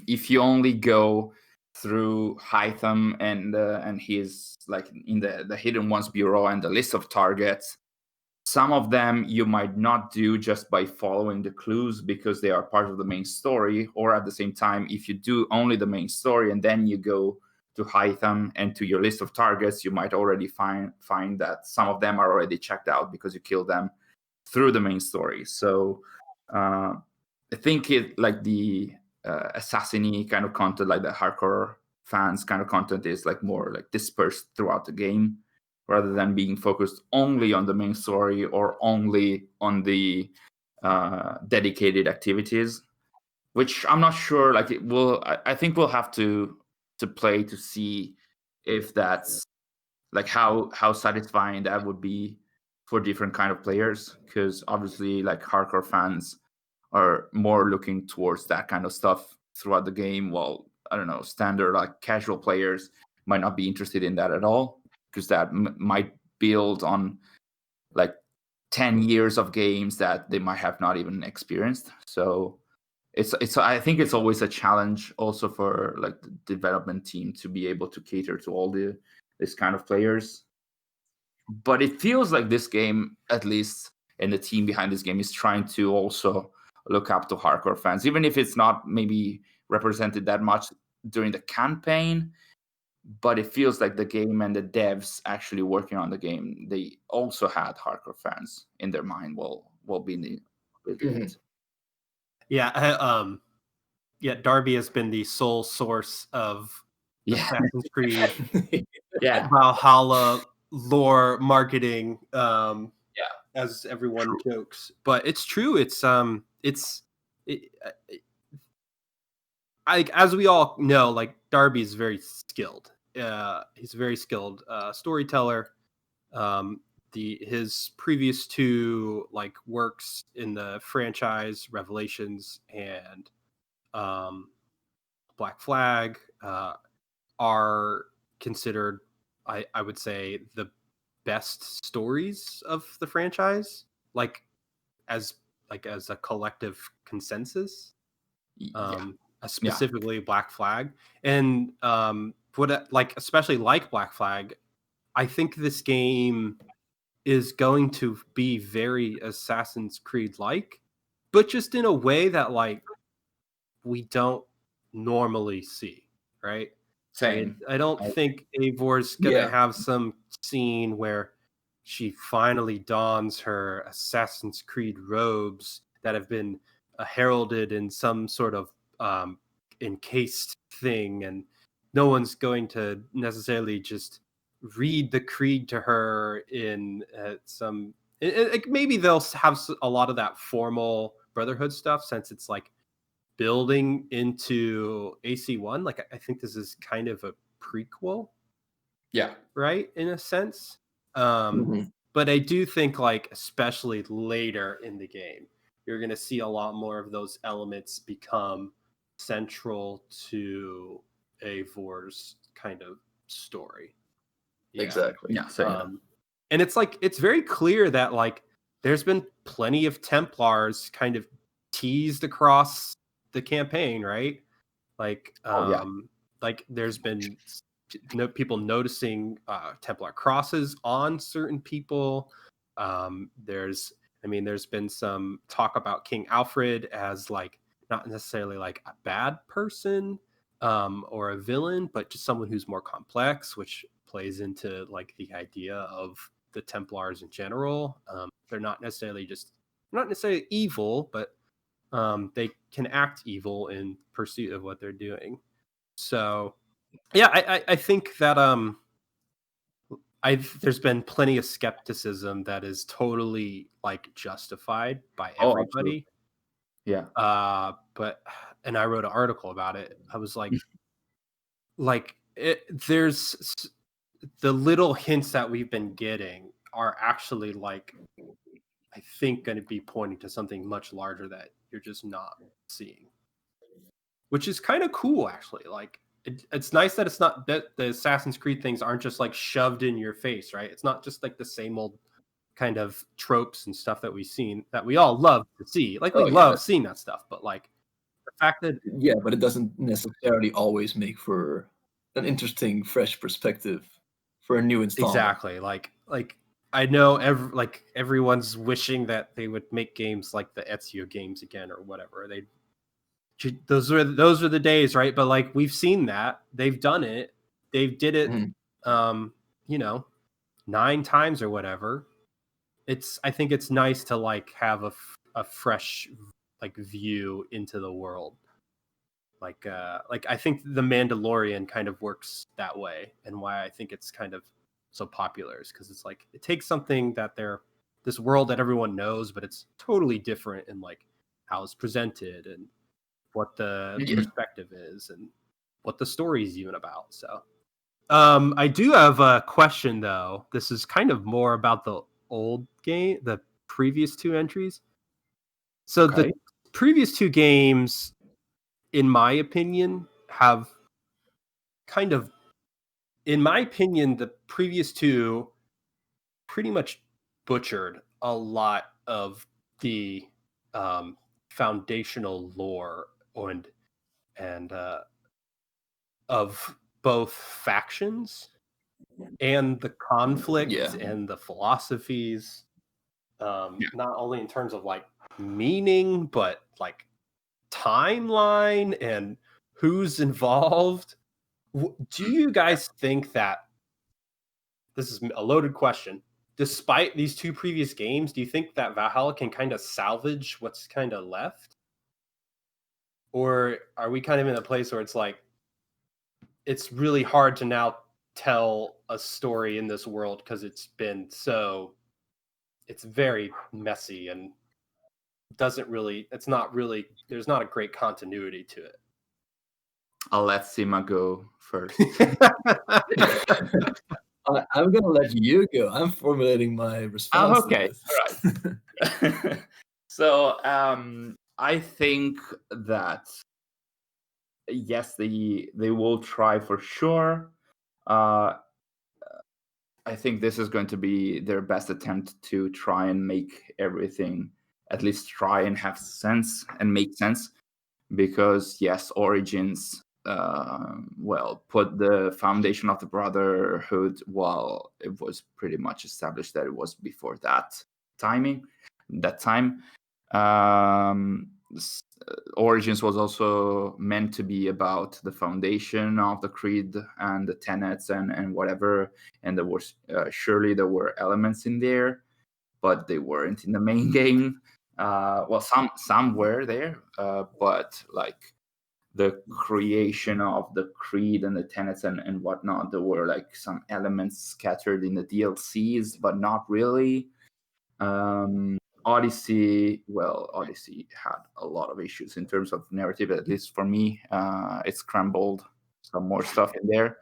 S3: if you only go through Hytham and his like in the Hidden Ones bureau and the list of targets, some of them you might not do just by following the clues because they are part of the main story, or at the same time, if you do only the main story and then you go to Hytham and to your list of targets, you might already find that some of them are already checked out because you killed them through the main story. So I think it like the Assassini kind of content, like the hardcore fans kind of content, is like more like dispersed throughout the game rather than being focused only on the main story or only on the dedicated activities, which I'm not sure. Like it will, I think we'll have to play to see if that's like how satisfying that would be for different kind of players, because obviously like hardcore fans are more looking towards that kind of stuff throughout the game, while I don't know, standard like casual players might not be interested in that at all, because that might build on like 10 years of games that they might have not even experienced. So it's I think it's always a challenge also for like the development team to be able to cater to all this kind of players. But it feels like this game, at least, and the team behind this game is trying to also look up to hardcore fans, even if it's not maybe represented that much during the campaign. But it feels like the game and the devs actually working on the game, they also had hardcore fans in their mind while being building it.
S1: Yeah, Darby has been the sole source of Assassin's Creed Valhalla lore marketing, as everyone jokes. But it's true. As we all know, like Darby's very skilled. He's a very skilled storyteller. His previous two like works in the franchise, Revelations and Black Flag, are considered, I would say, the best stories of the franchise, like as a collective consensus. Specifically Black Flag, and especially like Black Flag, I think this game is going to be very Assassin's Creed like, but just in a way that like we don't normally see, right?
S3: Same.
S1: I don't think Eivor's gonna have some scene where she finally dons her Assassin's Creed robes that have been heralded in some sort of encased thing, and no one's going to necessarily just read the creed to her in some. Maybe they'll have a lot of that formal Brotherhood stuff, since it's like building into AC1. Like I think this is kind of a prequel, right, in a sense. But I do think like especially later in the game, you're going to see a lot more of those elements become central to Eivor's kind of story.
S2: Exactly.
S1: And it's like it's very clear that like there's been plenty of Templars kind of teased across the campaign, right? Like like there's been people noticing Templar crosses on certain people. There's been some talk about King Alfred as like not necessarily like a bad person or a villain, but just someone who's more complex, which plays into like the idea of the Templars in general. They're not necessarily evil, but they can act evil in pursuit of what they're doing. So yeah, I think that there's been plenty of skepticism that is totally like justified by
S3: Oh, absolutely.
S1: everybody.
S3: Yeah.
S1: And I wrote an article about it. I was there's the little hints that we've been getting are actually like, I think, going to be pointing to something much larger that you're just not seeing, which is kind of cool, actually. Like, it's nice that it's not that the Assassin's Creed things aren't just like shoved in your face, right? It's not just like the same old kind of tropes and stuff that we've seen that we all love to see. Like, we love seeing that stuff, but like the fact that
S2: but it doesn't necessarily always make for an interesting, fresh perspective for a new installment.
S1: Exactly. Like I know everyone's wishing that they would make games like the Ezio games again or whatever. Those are the days, right? But like, we've seen that. They've done it. They did it 9 times or whatever. I think it's nice to like have a fresh like view into the world. Like I think The Mandalorian kind of works that way, and why I think it's kind of so popular is because it's like it takes something that this world that everyone knows, but it's totally different in like how it's presented and what the perspective is and what the story is even about. So I do have a question, though. This is kind of more about the old game, the previous 2 entries. So the previous 2 games, in my opinion, have kind of, in my opinion, the previous 2 pretty much butchered a lot of the foundational lore and of both factions and the conflict and the philosophies, not only in terms of like meaning, but like timeline and who's involved. Do you guys think that, this is a loaded question, despite these 2 previous games, do you think that Valhalla can kind of salvage what's kind of left? Or are we kind of in a place where it's like, it's really hard to now tell a story in this world because it's very messy and there's not a great continuity to it?
S3: I'll let Sima go first.
S2: I'm gonna let you go. I'm formulating my response.
S3: Okay, all right. So I think that yes, they will try for sure. I think this is going to be their best attempt to try and make everything at least try and have sense and make sense. Because yes, Origins put the foundation of the Brotherhood while it was pretty much established that it was before that time. Origins was also meant to be about the foundation of the creed and the tenets and whatever, and there was surely there were elements in there, but they weren't in the main game. Some were there, but like the creation of the creed and the tenets and whatnot, there were like some elements scattered in the DLCs, but not really. Odyssey had a lot of issues in terms of narrative, at least for me. It scrambled some more stuff in there.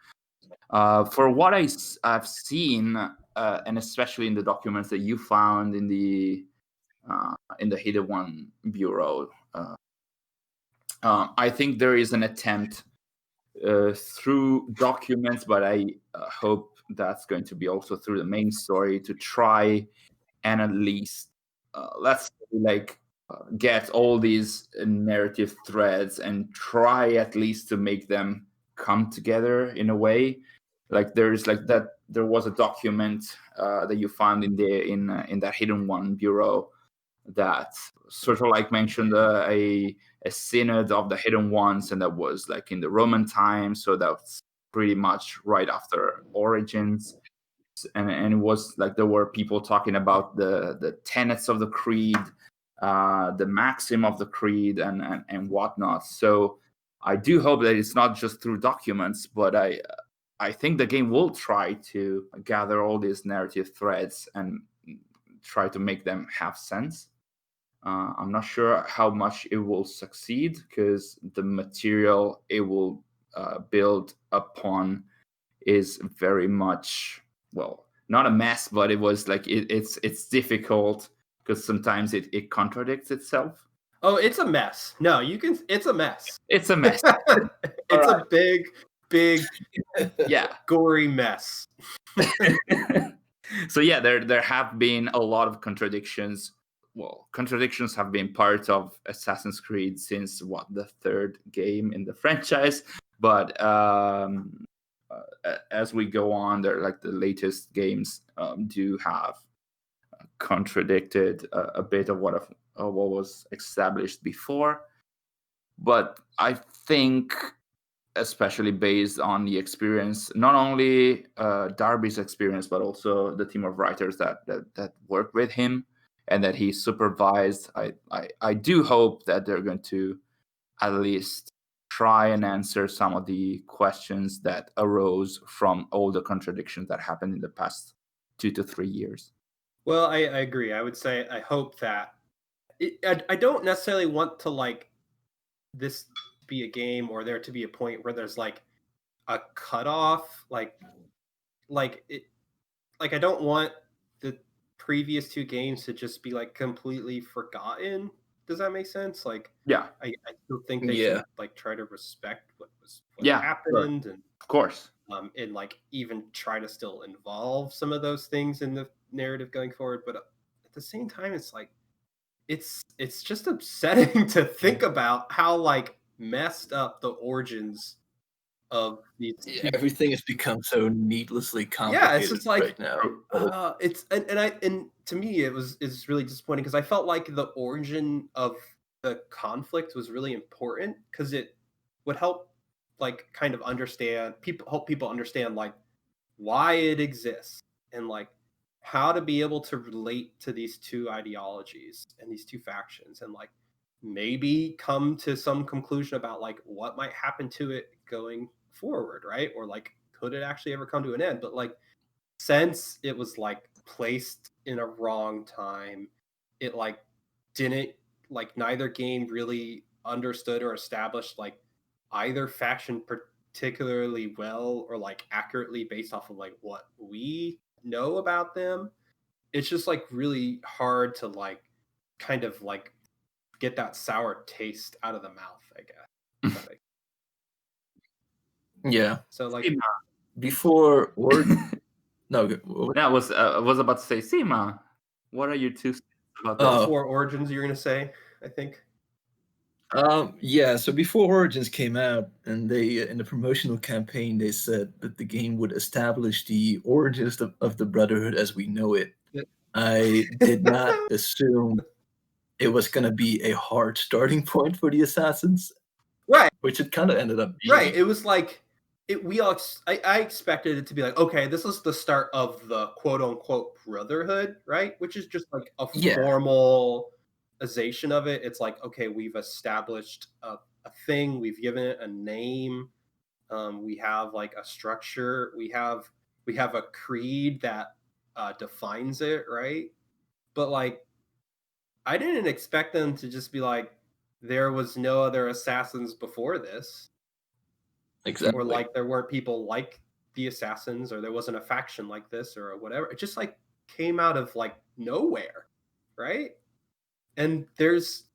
S3: For what I've seen, and especially in the documents that you found in the Hidden One Bureau, I think there is an attempt through documents, but I hope that's going to be also through the main story to try and at least get all these narrative threads and try at least to make them come together in a way. Like there's like that there was a document that you found in that Hidden One bureau that sort of like mentioned a synod of the Hidden Ones, and that was like in the Roman times, so that's pretty much right after Origins. And it was like there were people talking about the tenets of the creed, the maxim of the creed, and whatnot. So I do hope that it's not just through documents, but I think the game will try to gather all these narrative threads and try to make them have sense. I'm not sure how much it will succeed, because the material it will build upon is very much, well, not a mess, but it was like it's difficult because sometimes it contradicts itself.
S1: Oh, it's a mess. No, it's a mess.
S3: It's a mess.
S1: It's a big,
S3: Yeah.
S1: gory mess.
S3: So yeah, there have been a lot of contradictions. Well, contradictions have been part of Assassin's Creed since the third game in the franchise. But as we go on, they're like the latest games do have contradicted a bit of what was established before. But I think, especially based on the experience, not only Darby's experience, but also the team of writers that worked with him and that he supervised, I do hope that they're going to at least try and answer some of the questions that arose from all the contradictions that happened in the past 2 to 3 years.
S1: Well, I agree. I would say I hope that I don't necessarily want to like this be a game or there to be a point where there's like a cutoff, like it, like I don't want the previous two games to just be like completely forgotten. Does that make sense? Like,
S3: Yeah,
S1: I still think they
S2: Yeah.
S1: should like try to respect what
S3: Yeah,
S1: happened,
S3: sure.
S1: and
S3: Of course.
S1: and like even try to still involve some of those things in the narrative going forward. But at the same time, it's like it's just upsetting to think about how like messed up the origins of these two.
S2: Everything has become so needlessly
S1: Yeah,
S2: complicated
S1: it's just like
S2: right now.
S1: it's and to me it's really disappointing because I felt like the origin of the conflict was really important because it would help like kind of help people understand like why it exists and like how to be able to relate to these two ideologies and these two factions and like maybe come to some conclusion about like what might happen to it going forward, right? Or like could it actually ever come to an end? But like since it was like placed in a wrong time, it like didn't like neither game really understood or established like either faction particularly well or like accurately based off of like what we know about them. It's just like really hard to like kind of like get that sour taste out of the mouth, I guess.
S2: Yeah.
S1: So like
S3: Sima.
S2: Before or no,
S3: Yeah, I was about to say, Sima, what are your two cents about this?
S2: Oh.
S1: before Origins, you're gonna say, I think.
S2: Yeah, so before Origins came out, and they in the promotional campaign they said that the game would establish the origins of the Brotherhood as we know it. I did not assume it was going to be a hard starting point for the assassins,
S1: Right.
S2: which it kind of ended up being.
S1: Right. It was like I expected it to be like, okay, this is the start of the quote unquote brotherhood, right? Which is just like a
S2: Yeah.
S1: formalization of it. It's like, okay, we've established a thing, we've given it a name, we have like a structure, we have a creed that defines it, right? But like I didn't expect them to just be like, there was no other assassins before this.
S2: Exactly.
S1: Or like there weren't people like the assassins, or there wasn't a faction like this, or whatever. It just like came out of like nowhere, right? And there's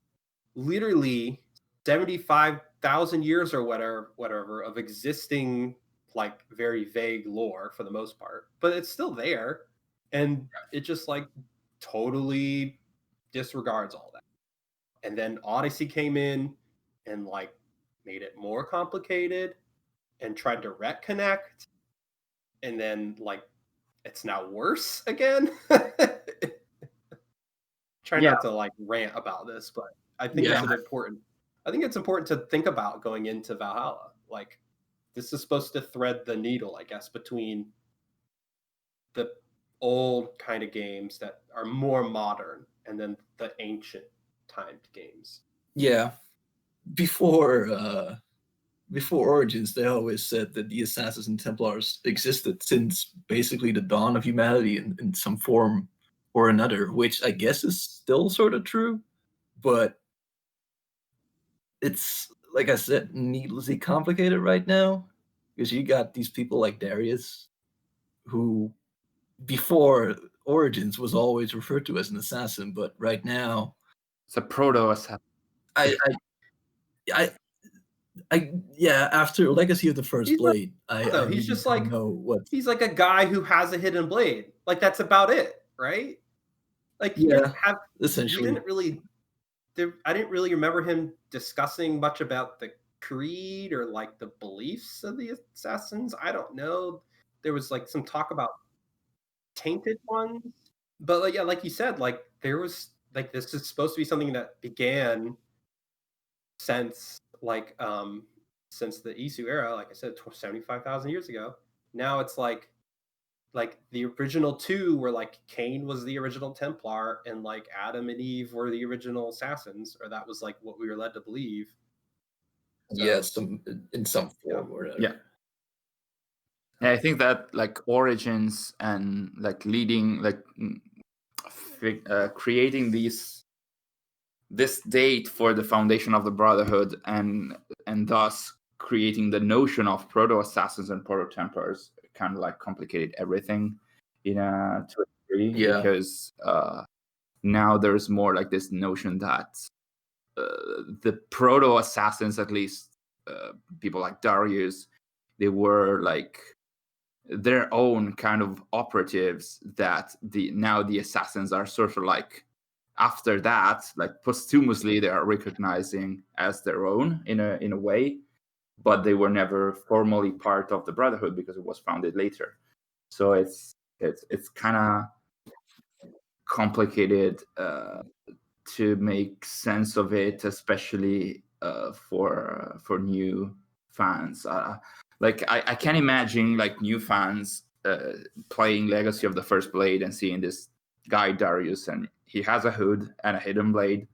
S1: literally 75,000 years or whatever of existing like very vague lore for the most part, but it's still there, and it just like totally disregards all that. And then Odyssey came in and like made it more complicated and tried to reconnect. and then like it's now worse again. Try
S3: Yeah.
S1: not to like rant about this, but I think it's important. I think it's important to think about going into Valhalla. Like, this is supposed to thread the needle, I guess, between the old kind of games that are more modern and then the ancient timed games.
S2: Yeah. Before Origins, they always said that the Assassins and Templars existed since basically the dawn of humanity in some form or another, which I guess is still sort of true, but it's, like I said, needlessly complicated right now, because you got these people like Darius, who before Origins was always referred to as an assassin, but right now,
S3: It's a proto-assassin.
S2: I, yeah, after Legacy of the First Blade, I really
S1: he's just
S2: don't
S1: like
S2: know what.
S1: he's like a guy who has a hidden blade. Like, that's about it, right? Like, he didn't have
S2: essentially.
S1: He didn't really. I didn't really remember him discussing much about the creed or like the beliefs of the assassins. I don't know. There was like some talk about tainted ones, but like, yeah, like you said, like there was like this is supposed to be something that began since since the Isu era, like I said, 75,000 years ago. Now it's like the original two were like Cain was the original Templar and like Adam and Eve were the original assassins, or that was like what we were led to believe. So,
S2: Yeah, in some form or another.
S3: Yeah. I think that like Origins and like leading like creating this date for the foundation of the Brotherhood and thus creating the notion of proto assassins and proto Templars kind of like complicated everything to a degree, because now there's more like this notion that the proto assassins, at least people like Darius, they were like their own kind of operatives that the assassins are sort of like after that, like posthumously they are recognizing as their own in a way, but they were never formally part of the Brotherhood because it was founded later. So it's kind of complicated to make sense of it, especially for new fans. Like I can't imagine like new fans playing Legacy of the First Blade and seeing this guy Darius, and he has a hood and a hidden blade,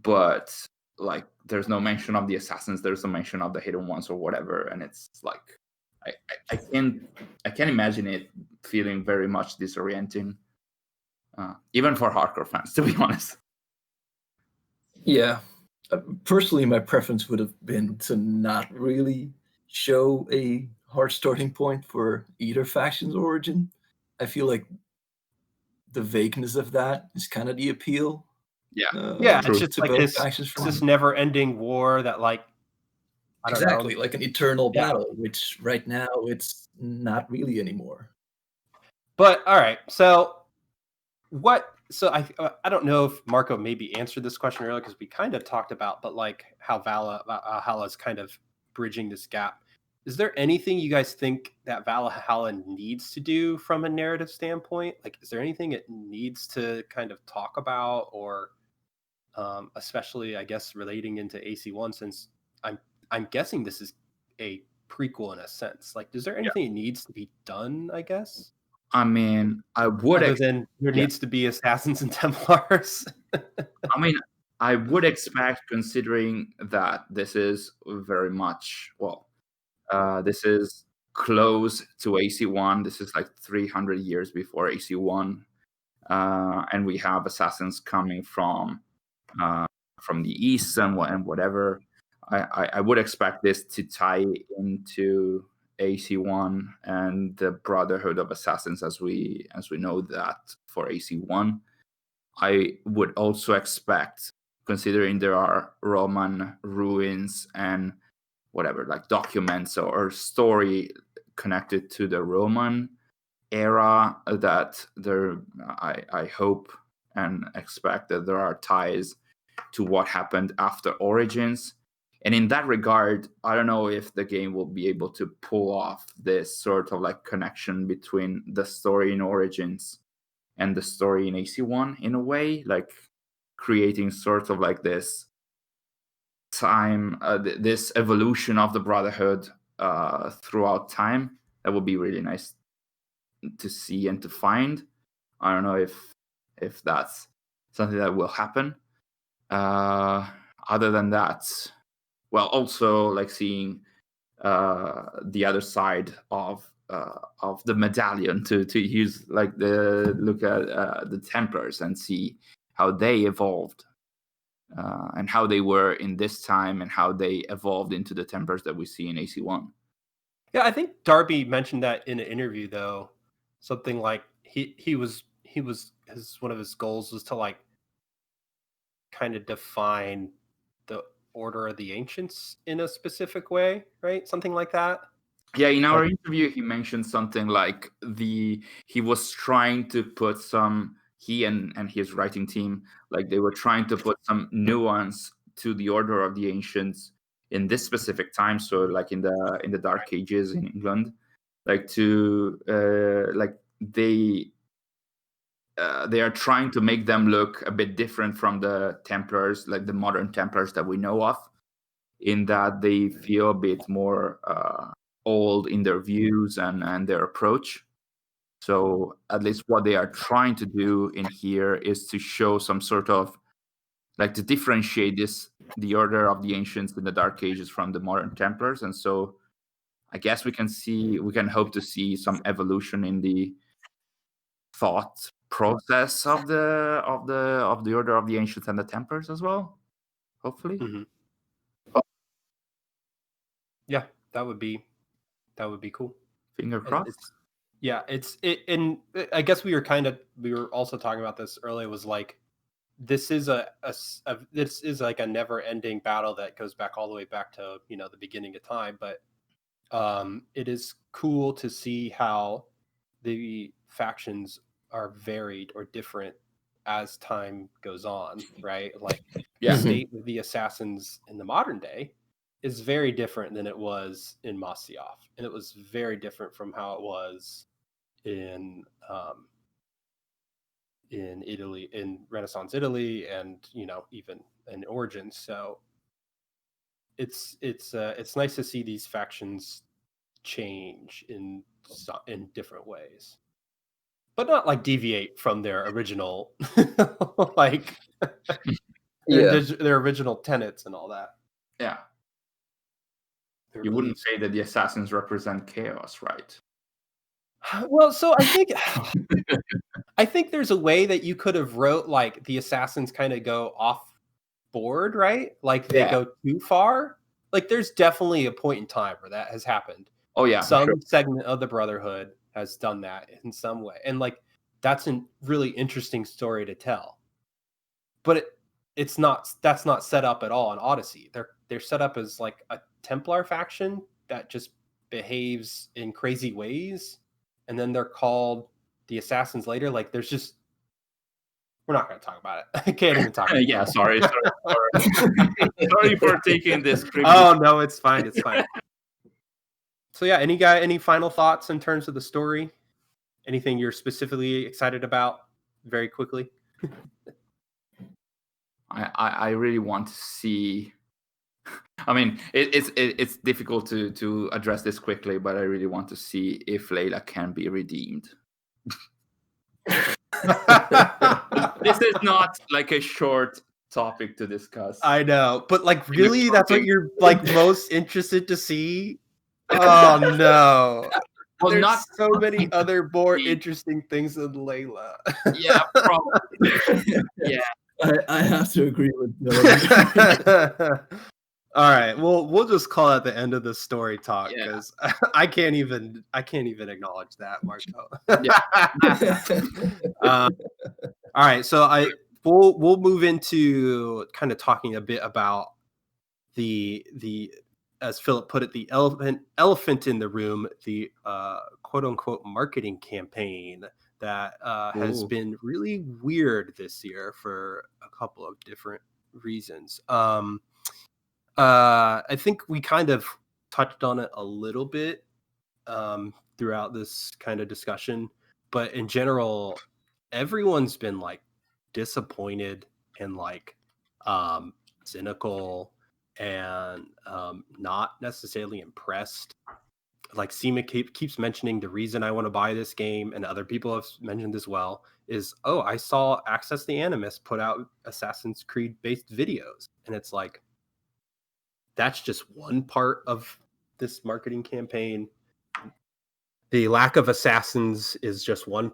S3: but like there's no mention of the assassins, there's no mention of the hidden ones or whatever, and it's like I can't imagine it feeling very much disorienting, even for hardcore fans, to be honest.
S2: Yeah. Personally, my preference would have been to not really show a hard starting point for either faction's origin. I feel like the vagueness of that is kind of the appeal.
S1: Yeah, it's just like this never-ending war that like I don't know,
S2: like an eternal battle, which right now it's not really anymore.
S1: But all right, so I don't know if Marco maybe answered this question earlier because we kind of talked about, but like how Valhalla is kind of bridging this gap. Is there anything you guys think that Valhalla needs to do from a narrative standpoint? Like, is there anything it needs to kind of talk about, or especially, I guess, relating into AC1, since I'm guessing this is a prequel in a sense. Like, is there anything it needs to be done, I guess?
S3: I mean, I would
S1: other than there needs to be assassins and Templars.
S3: I mean, I would expect, considering that this is very much this is close to AC1. This is like 300 years before AC1, and we have assassins coming from the east and whatever. I would expect this to tie into AC1 and the Brotherhood of Assassins as we know that for AC1. I would also expect, considering there are Roman ruins and whatever, like documents or story connected to the Roman era, that there, I hope and expect that there are ties to what happened after Origins. And in that regard, I don't know if the game will be able to pull off this sort of like connection between the story in Origins and the story in AC1 in a way, like creating sort of like this time, this evolution of the Brotherhood throughout time. That would be really nice to see and to find. I don't know if that's something that will happen. Other than that, well, also like seeing the other side of the medallion to use like the look at the Templars and see how they evolved and how they were in this time and how they evolved into the Templars that we see in AC1.
S1: Yeah, I think Darby mentioned that in an interview, though. Something like he was one of his goals was to like kind of define the Order of the Ancients in a specific way, right? Something like that.
S3: Yeah, in our interview, he mentioned something like he was trying to put some, he and his writing team, like they were trying to put some nuance to the Order of the Ancients in this specific time. So like in the Dark Ages in England, like to like they are trying to make them look a bit different from the Templars, like the modern Templars that we know of, in that they feel a bit more old in their views and their approach. So at least what they are trying to do in here is to show some sort of like to differentiate the Order of the Ancients in the Dark Ages from the modern Templars. And so I guess we can hope to see some evolution in the thought process of the Order of the Ancients and the Templars as well, hopefully.
S1: Mm-hmm. Yeah, that would be cool.
S3: Finger crossed.
S1: And I guess we were also talking about this earlier, was like this is this is like a never ending battle that goes back all the way back to the beginning of time. But it is cool to see how the factions are varied or different as time goes on, right? Like the state of the assassins in the modern day is very different than it was in Masyaf, and it was very different from how it was in Italy, in Renaissance Italy, and even in Origins. So it's nice to see these factions change in different ways, but not like deviate from their original like their original tenets and all that.
S3: Yeah.
S1: Their
S3: You wouldn't
S1: beliefs.
S3: say that the assassins represent chaos, right?
S1: Well, so I think there's a way that you could have wrote like the assassins kind of go off board, right? Like they go too far. Like there's definitely a point in time where that has happened.
S3: Oh yeah,
S1: Some segment of the Brotherhood has done that in some way, and like that's a really interesting story to tell. But that's not set up at all in Odyssey. They're set up as like a Templar faction that just behaves in crazy ways, and then they're called the Assassins later. Like there's just, we're not going to talk about it. I can't even talk about it.
S3: Yeah, sorry for taking this.
S1: Oh no, it's fine. It's fine. So yeah, any final thoughts in terms of the story? Anything you're specifically excited about? Very quickly.
S3: I really want to see. I mean, it's difficult to address this quickly, but I really want to see if Layla can be redeemed. This is not like a short topic to discuss.
S1: I know, but like really, that's what you're like most interested to see? Oh no. Well, there's so many other more interesting things than Layla.
S3: Yeah, probably. Yeah.
S2: I have to agree with Dylan.
S1: All right, well, we'll just call it the end of the story talk because I can't even acknowledge that, Marco. All right, so we'll move into kind of talking a bit about the as Philip put it, the elephant in the room, the quote unquote marketing campaign that has been really weird this year for a couple of different reasons. I think we kind of touched on it a little bit throughout this kind of discussion, but in general, everyone's been like disappointed and like cynical and not necessarily impressed. Like Sima keeps mentioning the reason I want to buy this game, and other people have mentioned as well, is I saw Access the Animus put out Assassin's Creed based videos, and it's like that's just one part of this marketing campaign. The lack of assassins is just one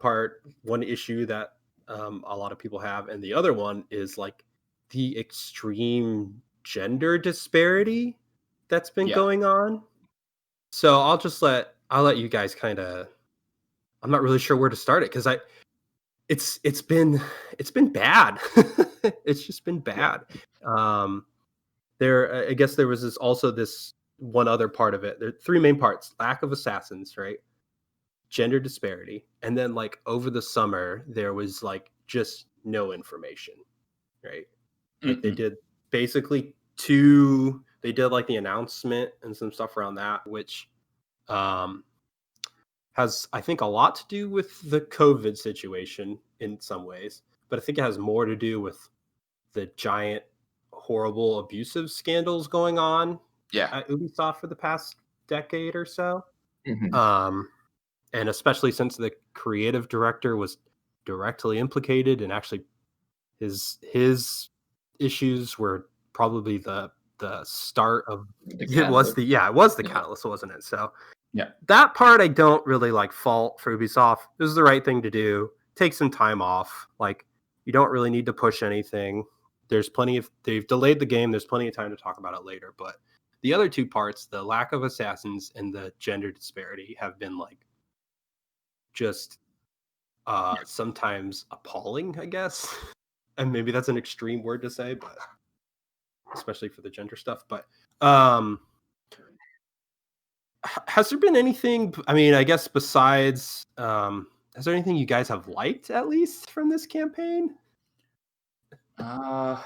S1: issue that a lot of people have, and the other one is like the extreme gender disparity that's been going on. So I'll let you guys kind of. I'm not really sure where to start it because it's been bad. It's just been bad. I guess there was this one other part of it. There are three main parts: lack of assassins, right? Gender disparity, and then like over the summer there was like just no information, right? Like they did basically they did like the announcement and some stuff around that, which has I think a lot to do with the COVID situation in some ways, but I think it has more to do with the giant horrible abusive scandals going on at Ubisoft for the past decade or so. And especially since the creative director was directly implicated, and actually his issues were probably the start of it was the catalyst, wasn't it? So that part I don't really like fault for Ubisoft. This is the right thing to do. Take some time off. Like you don't really need to push anything. They've delayed the game. There's plenty of time to talk about it later. But the other two parts, the lack of assassins and the gender disparity, have been like just sometimes appalling, I guess. And maybe that's an extreme word to say, but especially for the gender stuff. But has there been anything, I mean, I guess besides has there anything you guys have liked at least from this campaign? And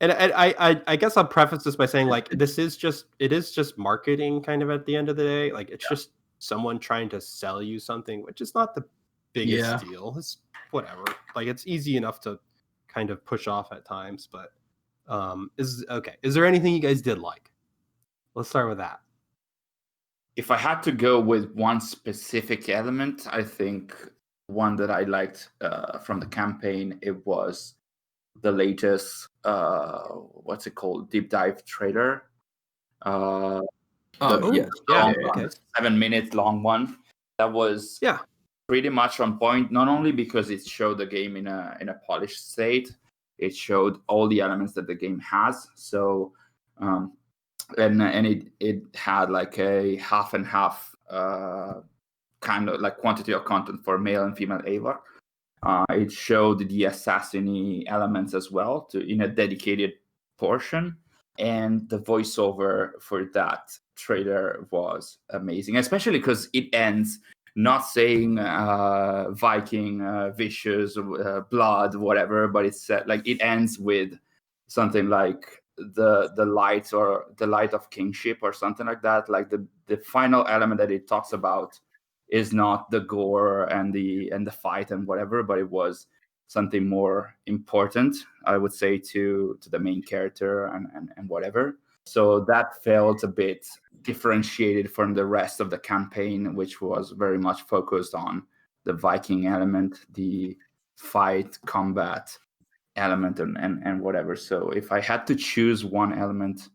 S1: I guess I'll preface this by saying like it is just marketing kind of at the end of the day. Like it's just someone trying to sell you something, which is not the biggest deal. It's whatever. Like it's easy enough to kind of push off at times, but is there anything you guys did like? Let's start with that.
S3: If I had to go with one specific element, I think one that I liked from the campaign, it was the latest what's it called, deep dive trailer. 7-minute long one that was pretty much on point, not only because it showed the game in a polished state, it showed all the elements that the game has. So and it had like a half and half kind of like quantity of content for male and female Ava. It showed the assassin-y elements as well in a dedicated portion, and the voiceover for that trailer was amazing, especially because it ends not saying Viking, vicious, blood, whatever, but it's like it ends with something like the light or the light of kingship or something like that. Like the final element that it talks about is not the gore and the fight and whatever, but it was something more important, I would say, to the main character and whatever. So that felt a bit differentiated from the rest of the campaign, which was very much focused on the Viking element, the fight combat element and whatever. So if I had to choose one element, it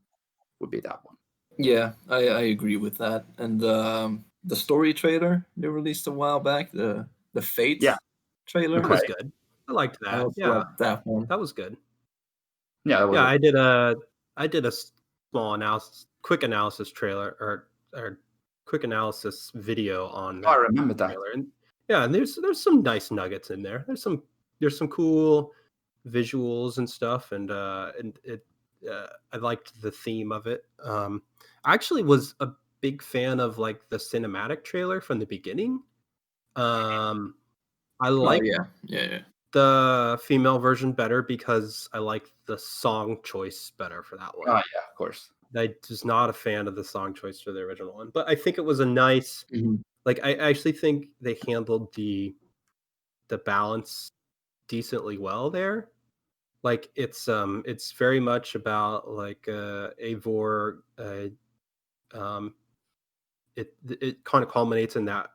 S3: would be that one.
S2: Yeah, I agree with that. And the story trailer they released a while back, the Fate trailer.
S1: That was good. I liked that.
S2: Liked that one.
S1: That was good.
S3: Yeah,
S1: I did a small quick analysis trailer or quick analysis video on that.
S3: I remember that.
S1: Trailer. And there's some nice nuggets in there. There's some cool visuals and stuff, and I liked the theme of it. I actually was a big fan of like the cinematic trailer from the beginning. I like the female version better because I like the song choice better for that one.
S3: Oh yeah, of course.
S1: I was not a fan of the song choice for the original one, but I think it was a nice. Like I actually think they handled the balance decently well there. Like it's very much about like Eivor. Um, it kind of culminates in that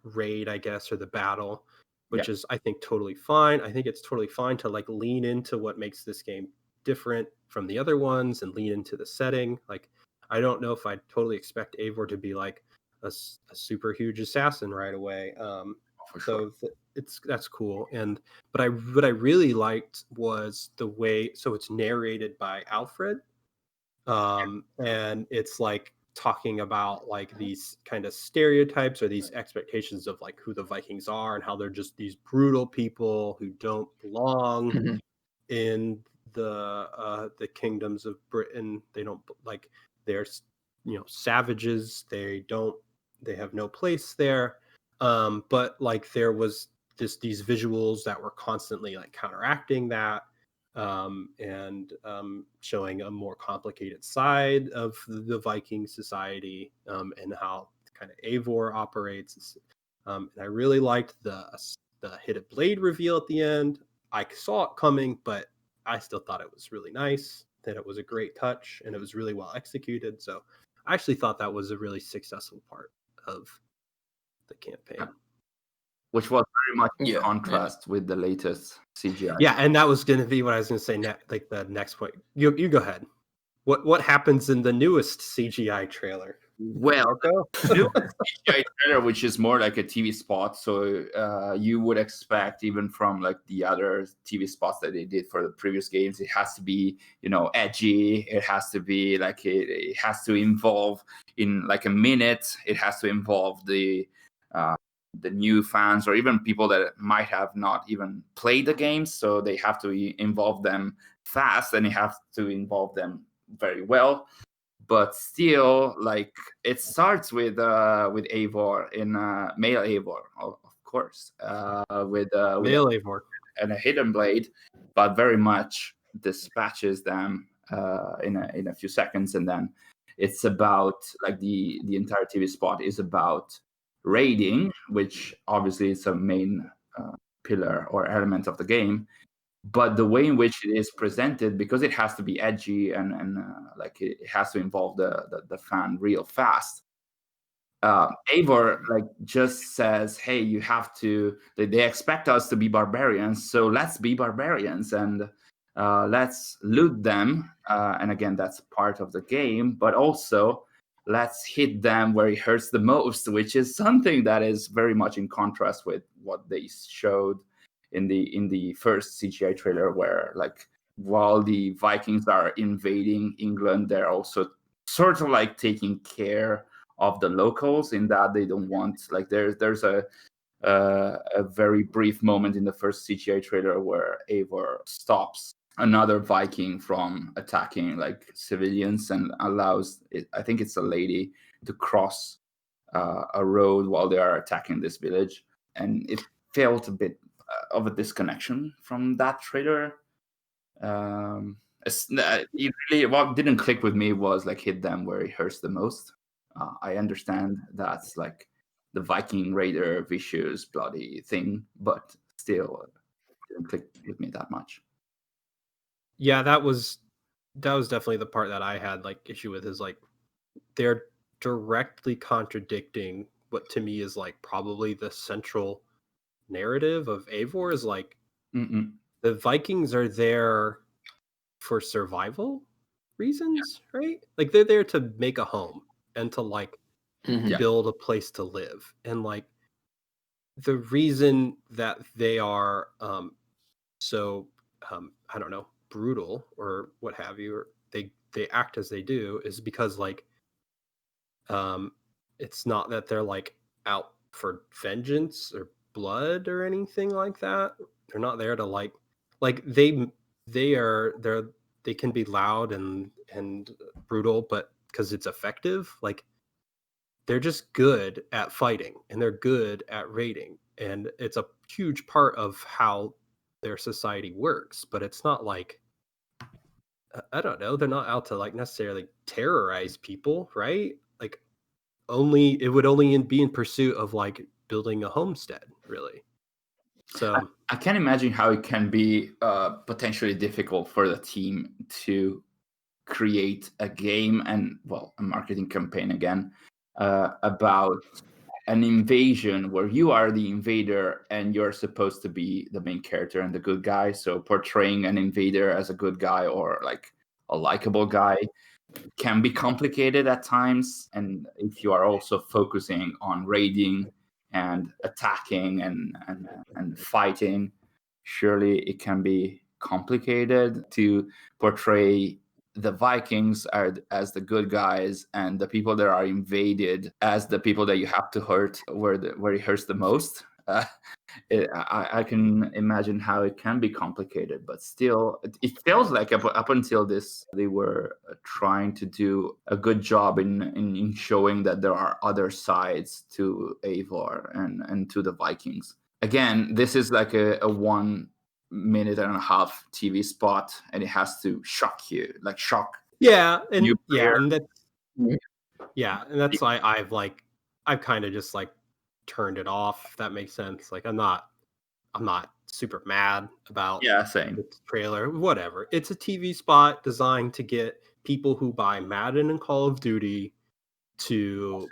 S1: raid, I guess, or the battle,
S3: Yeah.
S1: which is I think totally fine. I think it's totally fine to like lean into what makes this game different from the other ones and lean into the setting. Like I don't know if I'd totally expect Eivor to be like a super huge assassin right away.
S3: For sure.
S1: So that's cool. And but what I really liked was the way, so it's narrated by Alfred, and it's like talking about like these kind of stereotypes or these expectations of like who the Vikings are and how they're just these brutal people who don't belong in the kingdoms of Britain. They don't like, they're savages. They have no place there. But like there was these visuals that were constantly like counteracting that, and showing a more complicated side of the Viking society, and how kind of Eivor operates. And I really liked the hidden blade reveal at the end. I saw it coming, but I still thought it was really nice. That it was a great touch and it was really well executed. So I actually thought that was a really successful part of the campaign.
S3: Which was very much in
S2: Yeah,
S3: contrast with the latest CGI.
S1: Yeah, and that was going to be what I was going to say. Like the next point. You go ahead. What happens in the newest CGI trailer?
S3: Well, new CGI trailer, which is more like a TV spot, so you would expect even from like the other TV spots that they did for the previous games, it has to be edgy. It has to be like it has to involve in like a minute. It has to involve the new fans or even people that might have not even played the games, so they have to involve them fast and you have to involve them very well. But still, like it starts with Eivor in male Eivor, of course, with
S1: Male Eivor
S3: and a hidden blade, but very much dispatches them in a few seconds, and then it's about like the entire TV spot is about raiding, which obviously is a main pillar or element of the game. But the way in which it is presented, because it has to be edgy and like it has to involve the fan real fast. Eivor like just says, "Hey, you have to." They expect us to be barbarians, so let's be barbarians and let's loot them. And again, that's part of the game, but also let's hit them where it hurts the most, which is something that is very much in contrast with what they showed in the first CGI trailer, where like while the Vikings are invading England, they're also sort of like taking care of the locals in that they don't want like there's a very brief moment in the first CGI trailer where Eivor stops another Viking from attacking like civilians and allows it, I think it's a lady, to cross a road while they are attacking this village, and it felt a bit of a disconnection from that trailer. It really, what didn't click with me was like hit them where it hurts the most. I understand that's like the Viking Raider vicious bloody thing, but still didn't click with me that much.
S1: Yeah, that was definitely the part that I had like issue with, is like they're directly contradicting what to me is like probably the central narrative of Eivor, is like the Vikings are there for survival reasons, right? Like they're there to make a home and to like build a place to live. And like the reason that they are so I don't know, brutal or what have you, or they act as they do, is because like it's not that they're like out for vengeance or blood or anything like that. They're not there to like they can be loud and brutal, but because it's effective. Like they're just good at fighting and they're good at raiding, and it's a huge part of how their society works, but it's not like, I don't know, they're not out to like necessarily terrorize people, right? Like it would only be in pursuit of like building a homestead, really. So
S3: I can imagine how it can be potentially difficult for the team to create a game and, well, a marketing campaign again about an invasion where you are the invader and you're supposed to be the main character and the good guy. So portraying an invader as a good guy or like a likable guy can be complicated at times. And if you are also focusing on raiding and attacking and fighting, surely it can be complicated to portray the Vikings as the good guys and the people that are invaded as the people that you have to hurt where it hurts the most. I can imagine how it can be complicated, but still, it feels like up until this, they were trying to do a good job in showing that there are other sides to Eivor and to the Vikings. Again, this is like a 1.5 minute TV spot, and it has to shock you, like shock.
S1: yeah, and
S3: New
S1: yeah,
S3: player.
S1: and that's why I've kind of just like turned it off, if that makes sense. Like I'm not super mad about
S3: Yeah, same.
S1: this trailer. Whatever. It's a TV spot designed to get people who buy Madden and Call of Duty to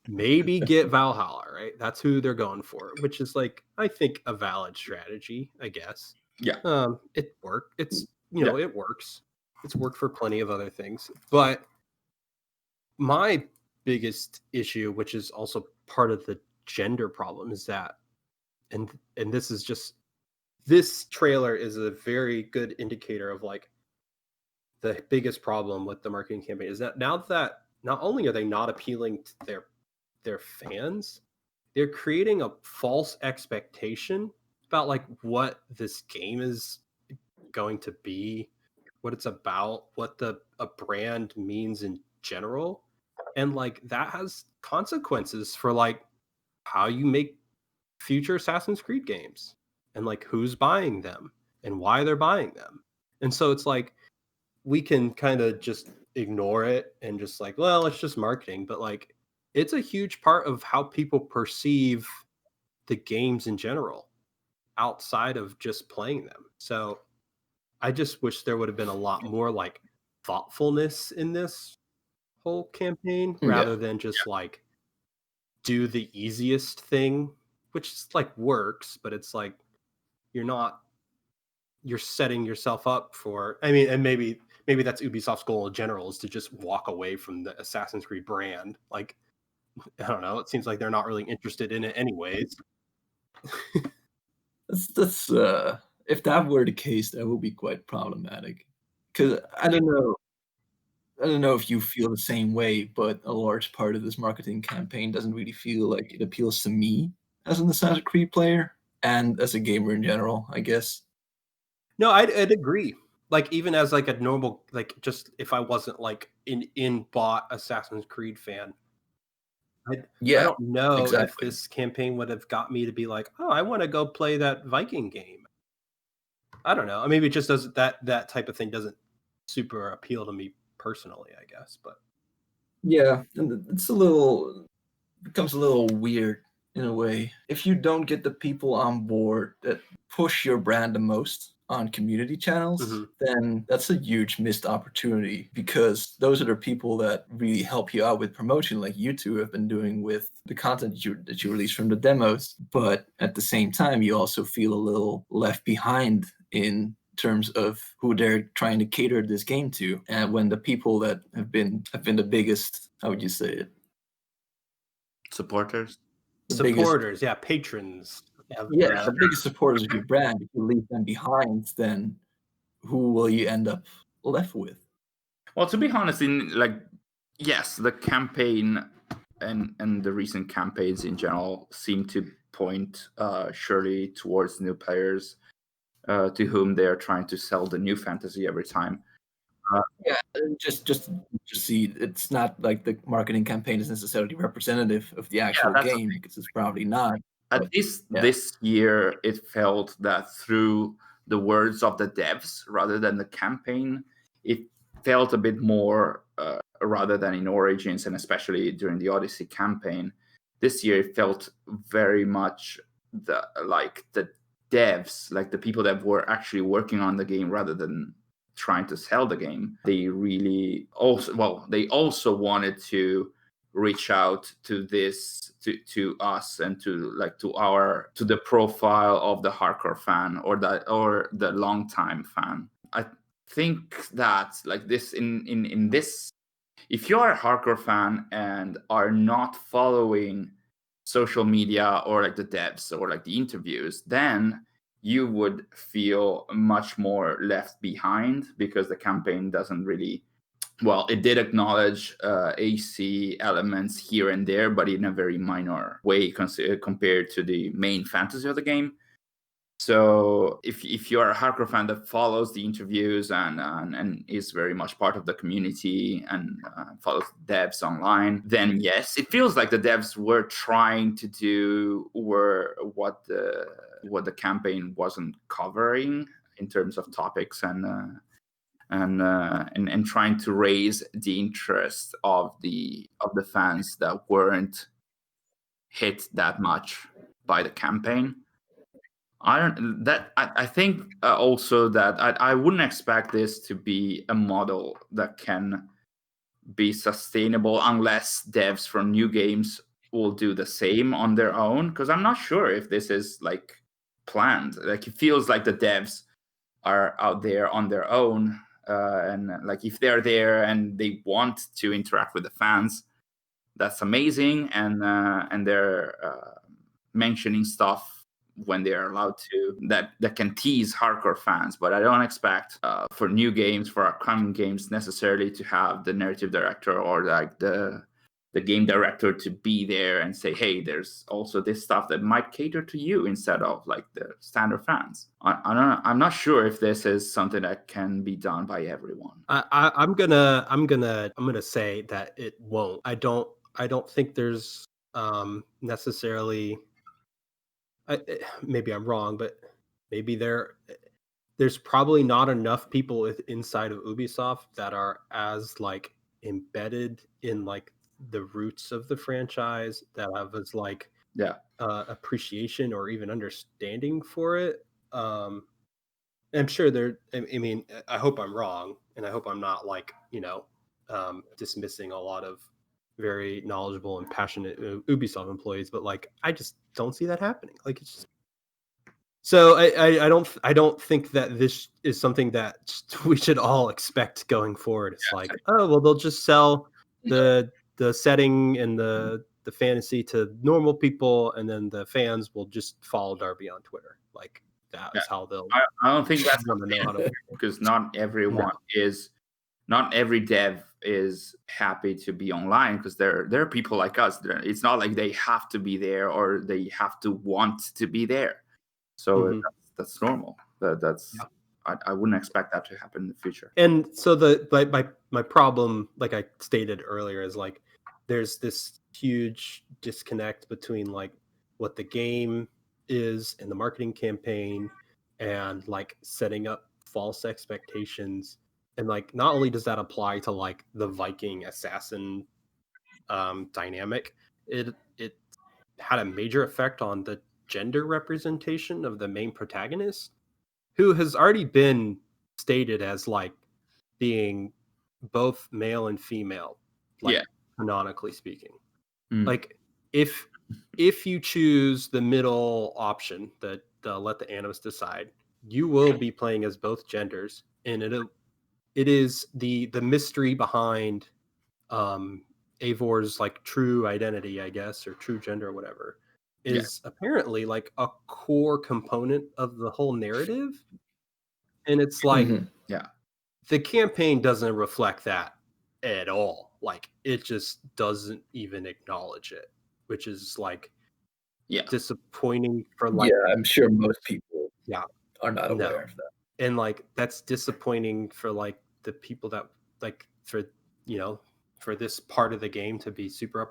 S1: maybe get Valhalla, right? That's who they're going for, which is like, I think, a valid strategy, I guess.
S3: Yeah.
S1: It worked. It's,
S3: Yeah.
S1: it works. It's worked for plenty of other things. But my biggest issue, which is also part of the gender problem, is that, and this trailer is a very good indicator of like the biggest problem with the marketing campaign is that now that not only are they not appealing to their fans, they're creating a false expectation about like what this game is going to be, what it's about, what a brand means in general. And like that has consequences for like how you make future Assassin's Creed games and like who's buying them and why they're buying them. And so it's like we can kind of just ignore it and just like, well, it's just marketing, but like it's a huge part of how people perceive the games in general outside of just playing them. So I just wish there would have been a lot more like thoughtfulness in this whole campaign rather than just like do the easiest thing, which is like works, but it's like you're setting yourself up for, I mean, and maybe that's Ubisoft's goal in general, is to just walk away from the Assassin's Creed brand. Like, I don't know, it seems like they're not really interested in it anyways.
S2: That's if that were the case, that would be quite problematic. Because I don't know if you feel the same way, but a large part of this marketing campaign doesn't really feel like it appeals to me as an Assassin's Creed player and as a gamer in general, I guess.
S1: No, I'd agree. Like even as like a normal, like just if I wasn't like in bought Assassin's Creed fan, I don't know if
S2: exactly.
S1: this campaign would have got me to be like, oh, I want to go play that Viking game. I don't know. Maybe it just doesn't, that type of thing doesn't super appeal to me personally, I guess. But
S2: Yeah, and it's becomes a little weird in a way. If you don't get the people on board that push your brand the most on community channels, then that's a huge missed opportunity, because those are the people that really help you out with promotion, like you two have been doing with the content that you release from the demos. But at the same time, you also feel a little left behind in terms of who they're trying to cater this game to. And when the people that have been the biggest, how would you say it?
S3: Supporters.
S1: Yeah, patrons.
S2: The biggest supporters of your brand, if you leave them behind, then who will you end up left with?
S3: Well, to be honest, yes, the campaign and the recent campaigns in general seem to point surely towards new players to whom they are trying to sell the new fantasy every time.
S2: Just see, it's not like the marketing campaign is necessarily representative of the actual game, because it's probably not.
S3: at least
S2: Yeah.
S3: this year, it felt that through the words of the devs rather than the campaign, it felt a bit more rather than in Origins, and especially during the Odyssey campaign. This year, it felt very much the devs, like the people that were actually working on the game rather than trying to sell the game. They really also wanted to reach out to to us and to the profile of the hardcore fan or the longtime fan. I think that like this in this, if you're a hardcore fan and are not following social media or like the devs or like the interviews, then you would feel much more left behind, because the campaign doesn't really, well, it did acknowledge AC elements here and there, but in a very minor way compared to the main fantasy of the game. So if you're a hardcore fan that follows the interviews and is very much part of the community and follows devs online, then yes, it feels like the devs were trying to do what the campaign wasn't covering in terms of topics and trying to raise the interest of the fans that weren't hit that much by the campaign. I think also that I wouldn't expect this to be a model that can be sustainable unless devs from new games will do the same on their own, because I'm not sure if this is like planned. Like, it feels like the devs are out there on their own, and like if they're there and they want to interact with the fans, that's amazing, and they're mentioning stuff when they're allowed to that can tease hardcore fans. But I don't expect for new games, for upcoming games, necessarily to have the narrative director or like the game director to be there and say, hey, there's also this stuff that might cater to you instead of like the standard fans. I don't know. I'm not sure if this is something that can be done by everyone.
S1: I'm gonna say that it won't. I don't think there's necessarily. Maybe I'm wrong, but maybe there's probably not enough people inside of Ubisoft that are as like embedded in like the roots of the franchise, that have as like appreciation or even understanding for it. I'm sure I mean, I hope I'm wrong, and I hope I'm not like, dismissing a lot of very knowledgeable and passionate Ubisoft employees, but like I just don't see that happening. Like, it's just so I don't think that this is something that we should all expect going forward. It's like, oh well, they'll just sell the setting and the fantasy to normal people, and then the fans will just follow Darby on Twitter. Like, that is how they'll.
S3: I don't think that's
S1: want to know how to,
S3: because not everyone is. Not every dev is happy to be online, because there are people like us. It's not like they have to be there or they have to want to be there. So that's normal. I wouldn't expect that to happen in the future.
S1: And so my problem, like I stated earlier, is like there's this huge disconnect between like what the game is in the marketing campaign and like setting up false expectations. And like, not only does that apply to like the Viking assassin dynamic, it had a major effect on the gender representation of the main protagonist, who has already been stated as like being both male and female, like canonically speaking. Like, if you choose the middle option, that let the animus decide, you will be playing as both genders, and it is the mystery behind Avor's like true identity, I guess, or true gender or whatever, is apparently like a core component of the whole narrative. And it's like, the campaign doesn't reflect that at all. Like, it just doesn't even acknowledge it, which is like disappointing for like.
S2: Yeah, I'm sure most people are not
S1: No.
S2: aware of that.
S1: And like, that's disappointing for like the people that like, for for this part of the game to be super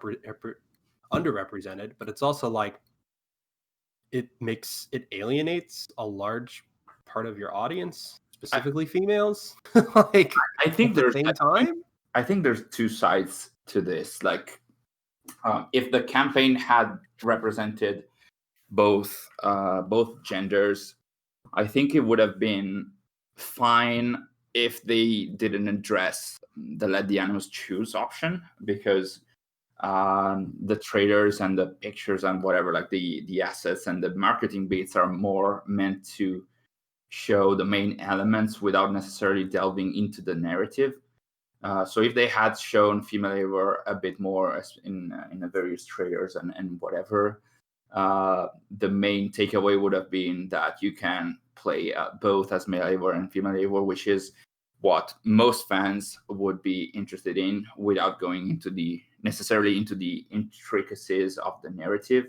S1: underrepresented. But it's also like, it alienates a large part of your audience, specifically females. Like,
S3: I think
S1: at the same time.
S3: I think there's two sides to this. Like, if the campaign had represented both genders, I think it would have been fine if they didn't address the let the animals choose option, because the trailers and the pictures and whatever, like the assets and the marketing beats, are more meant to show the main elements without necessarily delving into the narrative. So if they had shown female Eivor a bit more in the various trailers and whatever, the main takeaway would have been that you can play both as male Eivor and female Eivor, which is what most fans would be interested in, without going into necessarily into the intricacies of the narrative.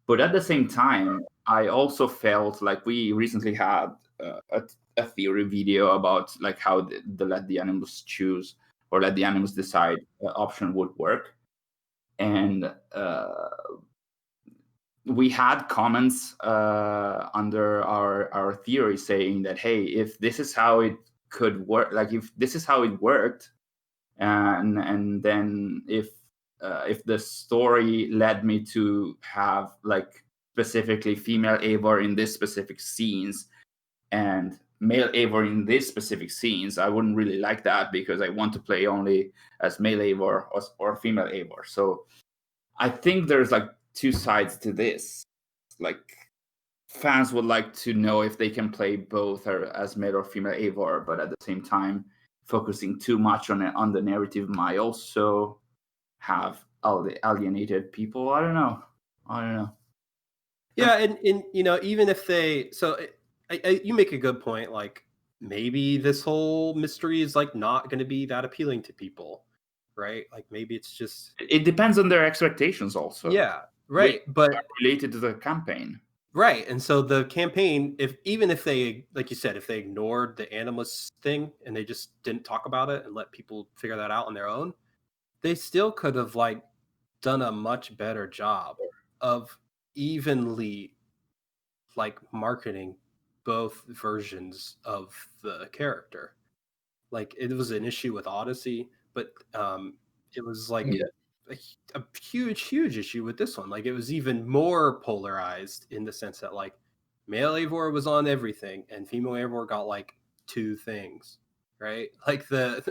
S3: But at the same time, I also felt like we recently had a theory video about like how the let the animals choose or let the animals decide option would work. And we had comments under our theory saying that, hey, if this is how it could work, like if this is how it worked, and then if the story led me to have like specifically female Eivor in this specific scenes and male Eivor in these specific scenes, I wouldn't really like that, because I want to play only as male Eivor or female Eivor. So I think there's like two sides to this. Like, fans would like to know if they can play both as male or female Eivor, but at the same time, focusing too much on the narrative might also have alienated people. I don't know.
S1: Yeah, and even if they, so you make a good point. Like, maybe this whole mystery is like not going to be that appealing to people, right? Like, maybe it's just,
S3: it depends on their expectations also.
S1: Yeah, right. But
S3: related to the campaign.
S1: Right. And so the campaign, even if they, like you said, if they ignored the Animus thing and they just didn't talk about it and let people figure that out on their own, they still could have like done a much better job of evenly like marketing both versions of the character. Like, it was an issue with Odyssey, but it was like a huge issue with this one. Like, it was even more polarized in the sense that like male Eivor was on everything and female Eivor got like two things, right? Like the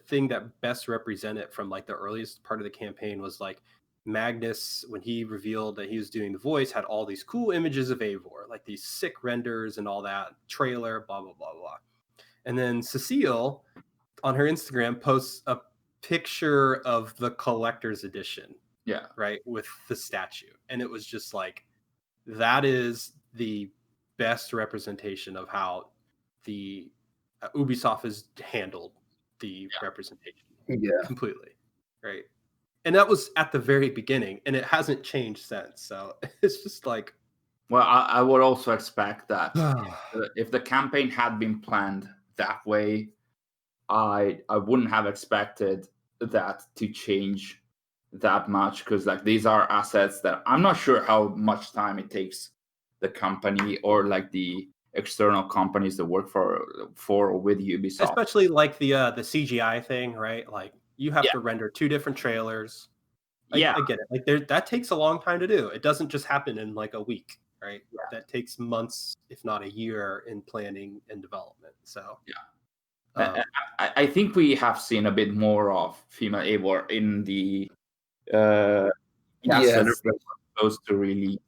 S1: thing that best represented from like the earliest part of the campaign was like Magnus, when he revealed that he was doing the voice, had all these cool images of Eivor, like these sick renders and all that, trailer, blah blah blah blah. And then Cecile on her Instagram posts a picture of the collector's edition.
S3: Yeah.
S1: Right, with the statue. And it was just like, that is the best representation of how the Ubisoft has handled the representation. Completely. Right. And that was at the very beginning, and it hasn't changed since. So it's just like,
S3: well, I would also expect that if the campaign had been planned that way, I wouldn't have expected that to change that much, because like these are assets that I'm not sure how much time it takes the company or like the external companies that work for with Ubisoft,
S1: especially like the CGI thing, right? Like, you have to render two different trailers. I get it. Like, that takes a long time to do. It doesn't just happen in like a week, right? That takes months, if not a year, in planning and development. So
S3: I think we have seen a bit more of female Eivor in the that are supposed to release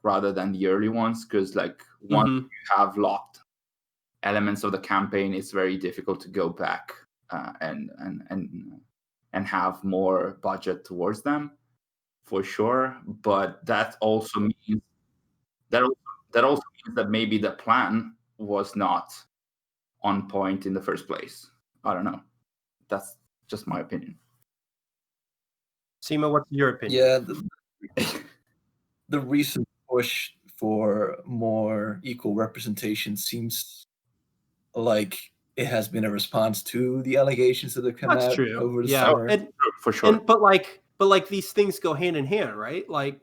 S3: rather than the early ones, because like once you have locked elements of the campaign, it's very difficult to go back and have more budget towards them, for sure. But that also means that maybe the plan was not on point in the first place. I don't know. That's just my opinion.
S1: Sima, what's your opinion?
S2: Yeah, the recent push for more equal representation seems like it has been a response to the allegations that have come out over the summer.
S1: And,
S3: for sure.
S1: But like these things go hand in hand, right? Like,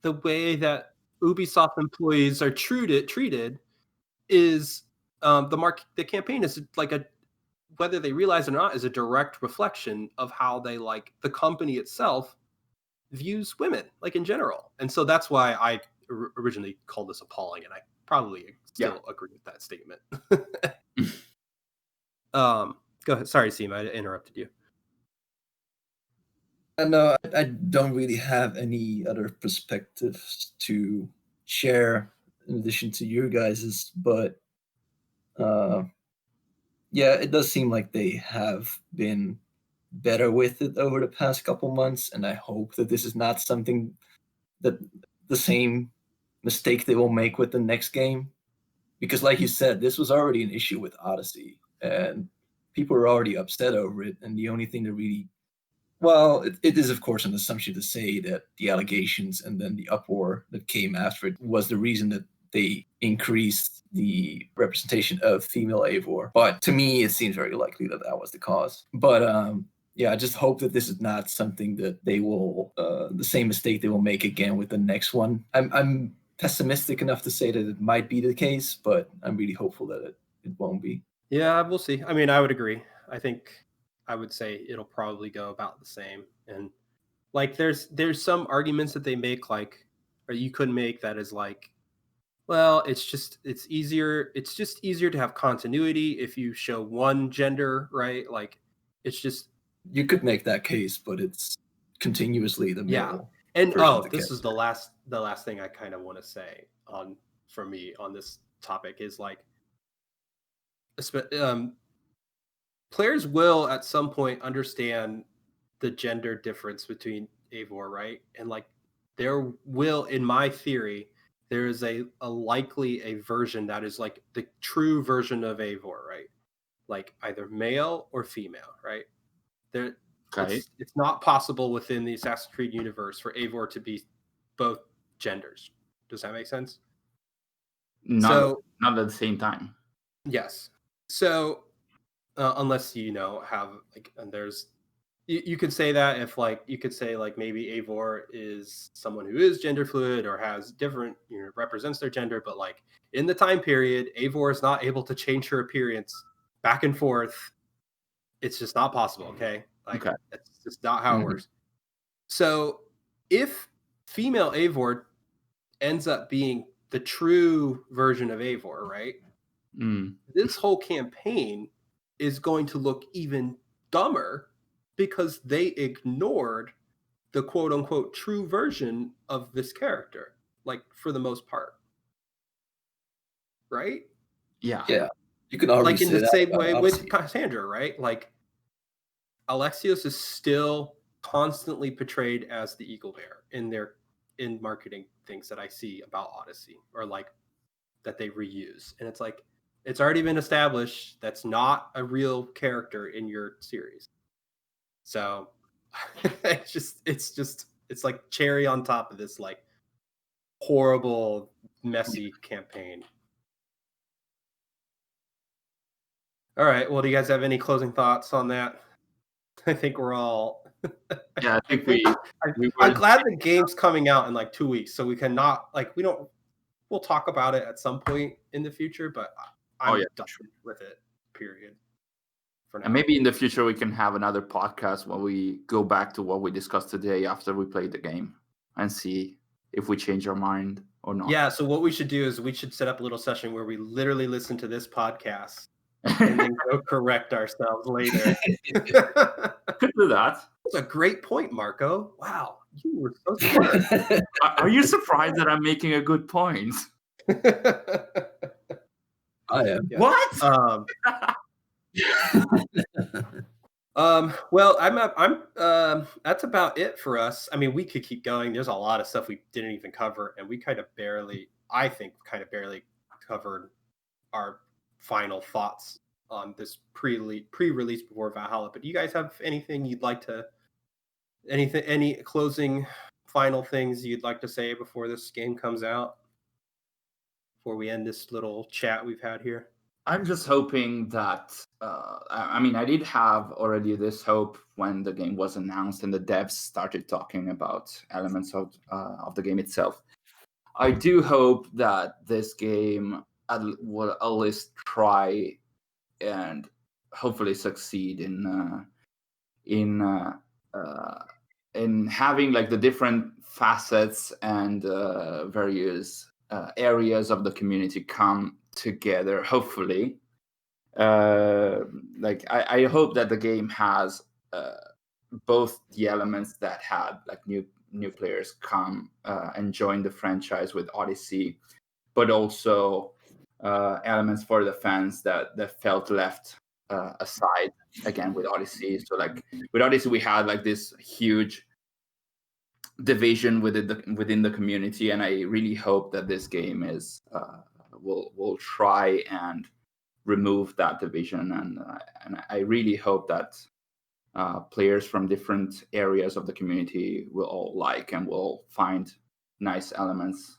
S1: the way that Ubisoft employees are treated is the campaign is like whether they realize it or not is a direct reflection of how they like the company itself views women like in general. And so that's why I originally called this appalling, and I probably still agree with that statement. Go ahead. Sorry, Sima, I interrupted you.
S2: No, I don't really have any other perspectives to share in addition to your guys's, but yeah, it does seem like they have been better with it over the past couple months, and I hope that this is not something that the same mistake they will make with the next game. Because like you said, this was already an issue with Odyssey, and people were already upset over it, and the only thing that really it is of course an assumption to say that the allegations and then the uproar that came after it was the reason that they increased the representation of female Eivor. But to me, it seems very likely that that was the cause. But yeah, I just hope that this is not something that they will, the same mistake they will make again with the next one. I'm pessimistic enough to say that it might be the case, but I'm really hopeful that it won't be.
S1: Yeah, we'll see. I mean, I would agree. I think I would say it'll probably go about the same. And like there's some arguments that they make like or you could make that is like, well, it's just easier to have continuity if you show one gender, right? Like it's just
S2: you could make that case, but it's continuously the male.
S1: And this is the last thing I kind of want to say for me on this topic is like players will at some point understand the gender difference between Eivor, right? And like there will, in my theory, there is a likely a version that is like the true version of Eivor, right? Like either male or female, right? It's not possible within the Assassin's Creed universe for Eivor to be both genders. Does that make sense?
S3: Not at the same time.
S1: Yes. So unless have like, and there's you could say that if like you could say like maybe Eivor is someone who is gender fluid or has different represents their gender, but like in the time period, Eivor is not able to change her appearance back and forth. It's just not possible. Okay, like that's just not how it works. So if female Eivor ends up being the true version of Eivor, right? This whole campaign is going to look even dumber because they ignored the quote unquote true version of this character, like for the most part. Right?
S2: Yeah. You can already
S1: like in the same way with Cassandra, right? Like Alexios is still constantly portrayed as the Eagle Bear in marketing things that I see about Odyssey or like that they reuse. And it's like it's already been established that's not a real character in your series. So it's like cherry on top of this like horrible, messy campaign. All right. Well, do you guys have any closing thoughts on that? I think we're all.
S3: Yeah, I think
S1: I'm glad the game's coming out in like 2 weeks, so we cannot like we'll talk about it at some point in the future, but I'm done with it. Period. For now.
S3: And maybe in the future we can have another podcast where we go back to what we discussed today after we played the game and see if we change our mind or not.
S1: Yeah. So what we should do is we should set up a little session where we literally listen to this podcast and then go correct ourselves later.
S3: Could do that.
S1: That's a great point, Marco. Wow, you were so smart.
S3: Are you surprised that I'm making a good point?
S2: I am.
S1: Yeah.
S3: What?
S1: Well, I'm that's about it for us. I mean, we could keep going. There's a lot of stuff we didn't even cover, and we kind of barely covered our final thoughts on this pre-release before Valhalla. But do you guys have anything you'd like to any closing final things you'd like to say before this game comes out? Before we end this little chat we've had here?
S3: I'm just hoping that. I mean, I did have already this hope when the game was announced and the devs started talking about elements of the game itself. I do hope that this game will at least try and hopefully succeed in having like the different facets and various areas of the community come together. Hopefully, like I hope that the game has both the elements that had like new players come and join the franchise with Odyssey, but also elements for the fans that felt left aside again with Odyssey. So like with Odyssey, we had like this huge division within the community, and I really hope that this game is will try and remove that division, and I really hope that players from different areas of the community will all like and will find nice elements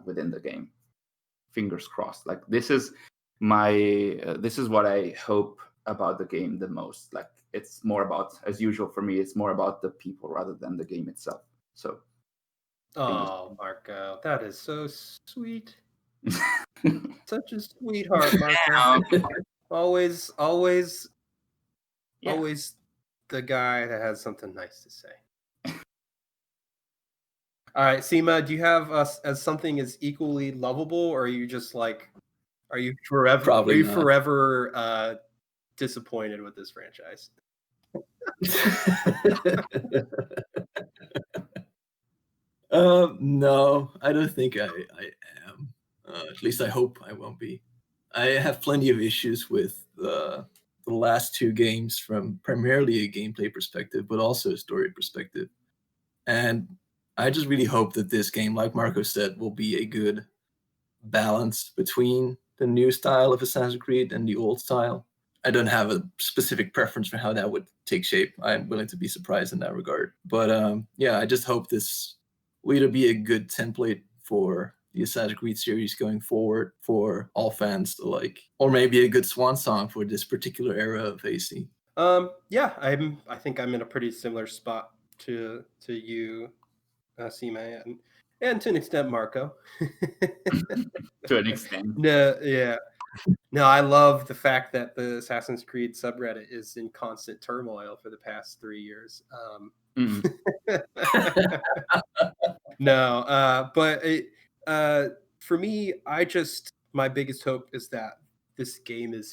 S3: within the game. Fingers crossed. Like this is what I hope about the game the most. Like it's more about, as usual for me, it's more about the people rather than the game itself. So
S1: oh, Marco, that is so sweet. Such a sweetheart, Marco. always
S3: Yeah.
S1: always the guy that has something nice to say. All right, Sima, do you have us as something as equally lovable, or are you just like, are you forever
S2: Probably not.
S1: forever disappointed with this franchise?
S2: No, I don't think I am. At least I hope I won't be. I have plenty of issues with the last two games from primarily a gameplay perspective, but also a story perspective. And I just really hope that this game, like Marco said, will be a good balance between the new style of Assassin's Creed and the old style. I don't have a specific preference for how that would take shape. I'm willing to be surprised in that regard. But yeah, I just hope this will either be a good template for the Assassin's Creed series going forward for all fans to like, or maybe a good swan song for this particular era of AC.
S1: Yeah, I think I'm in a pretty similar spot to you, Sima, and to an extent, Marco.
S3: To an extent.
S1: No, yeah. No, I love the fact that the Assassin's Creed subreddit is in constant turmoil for the past 3 years. No, but for me, my biggest hope is that this game is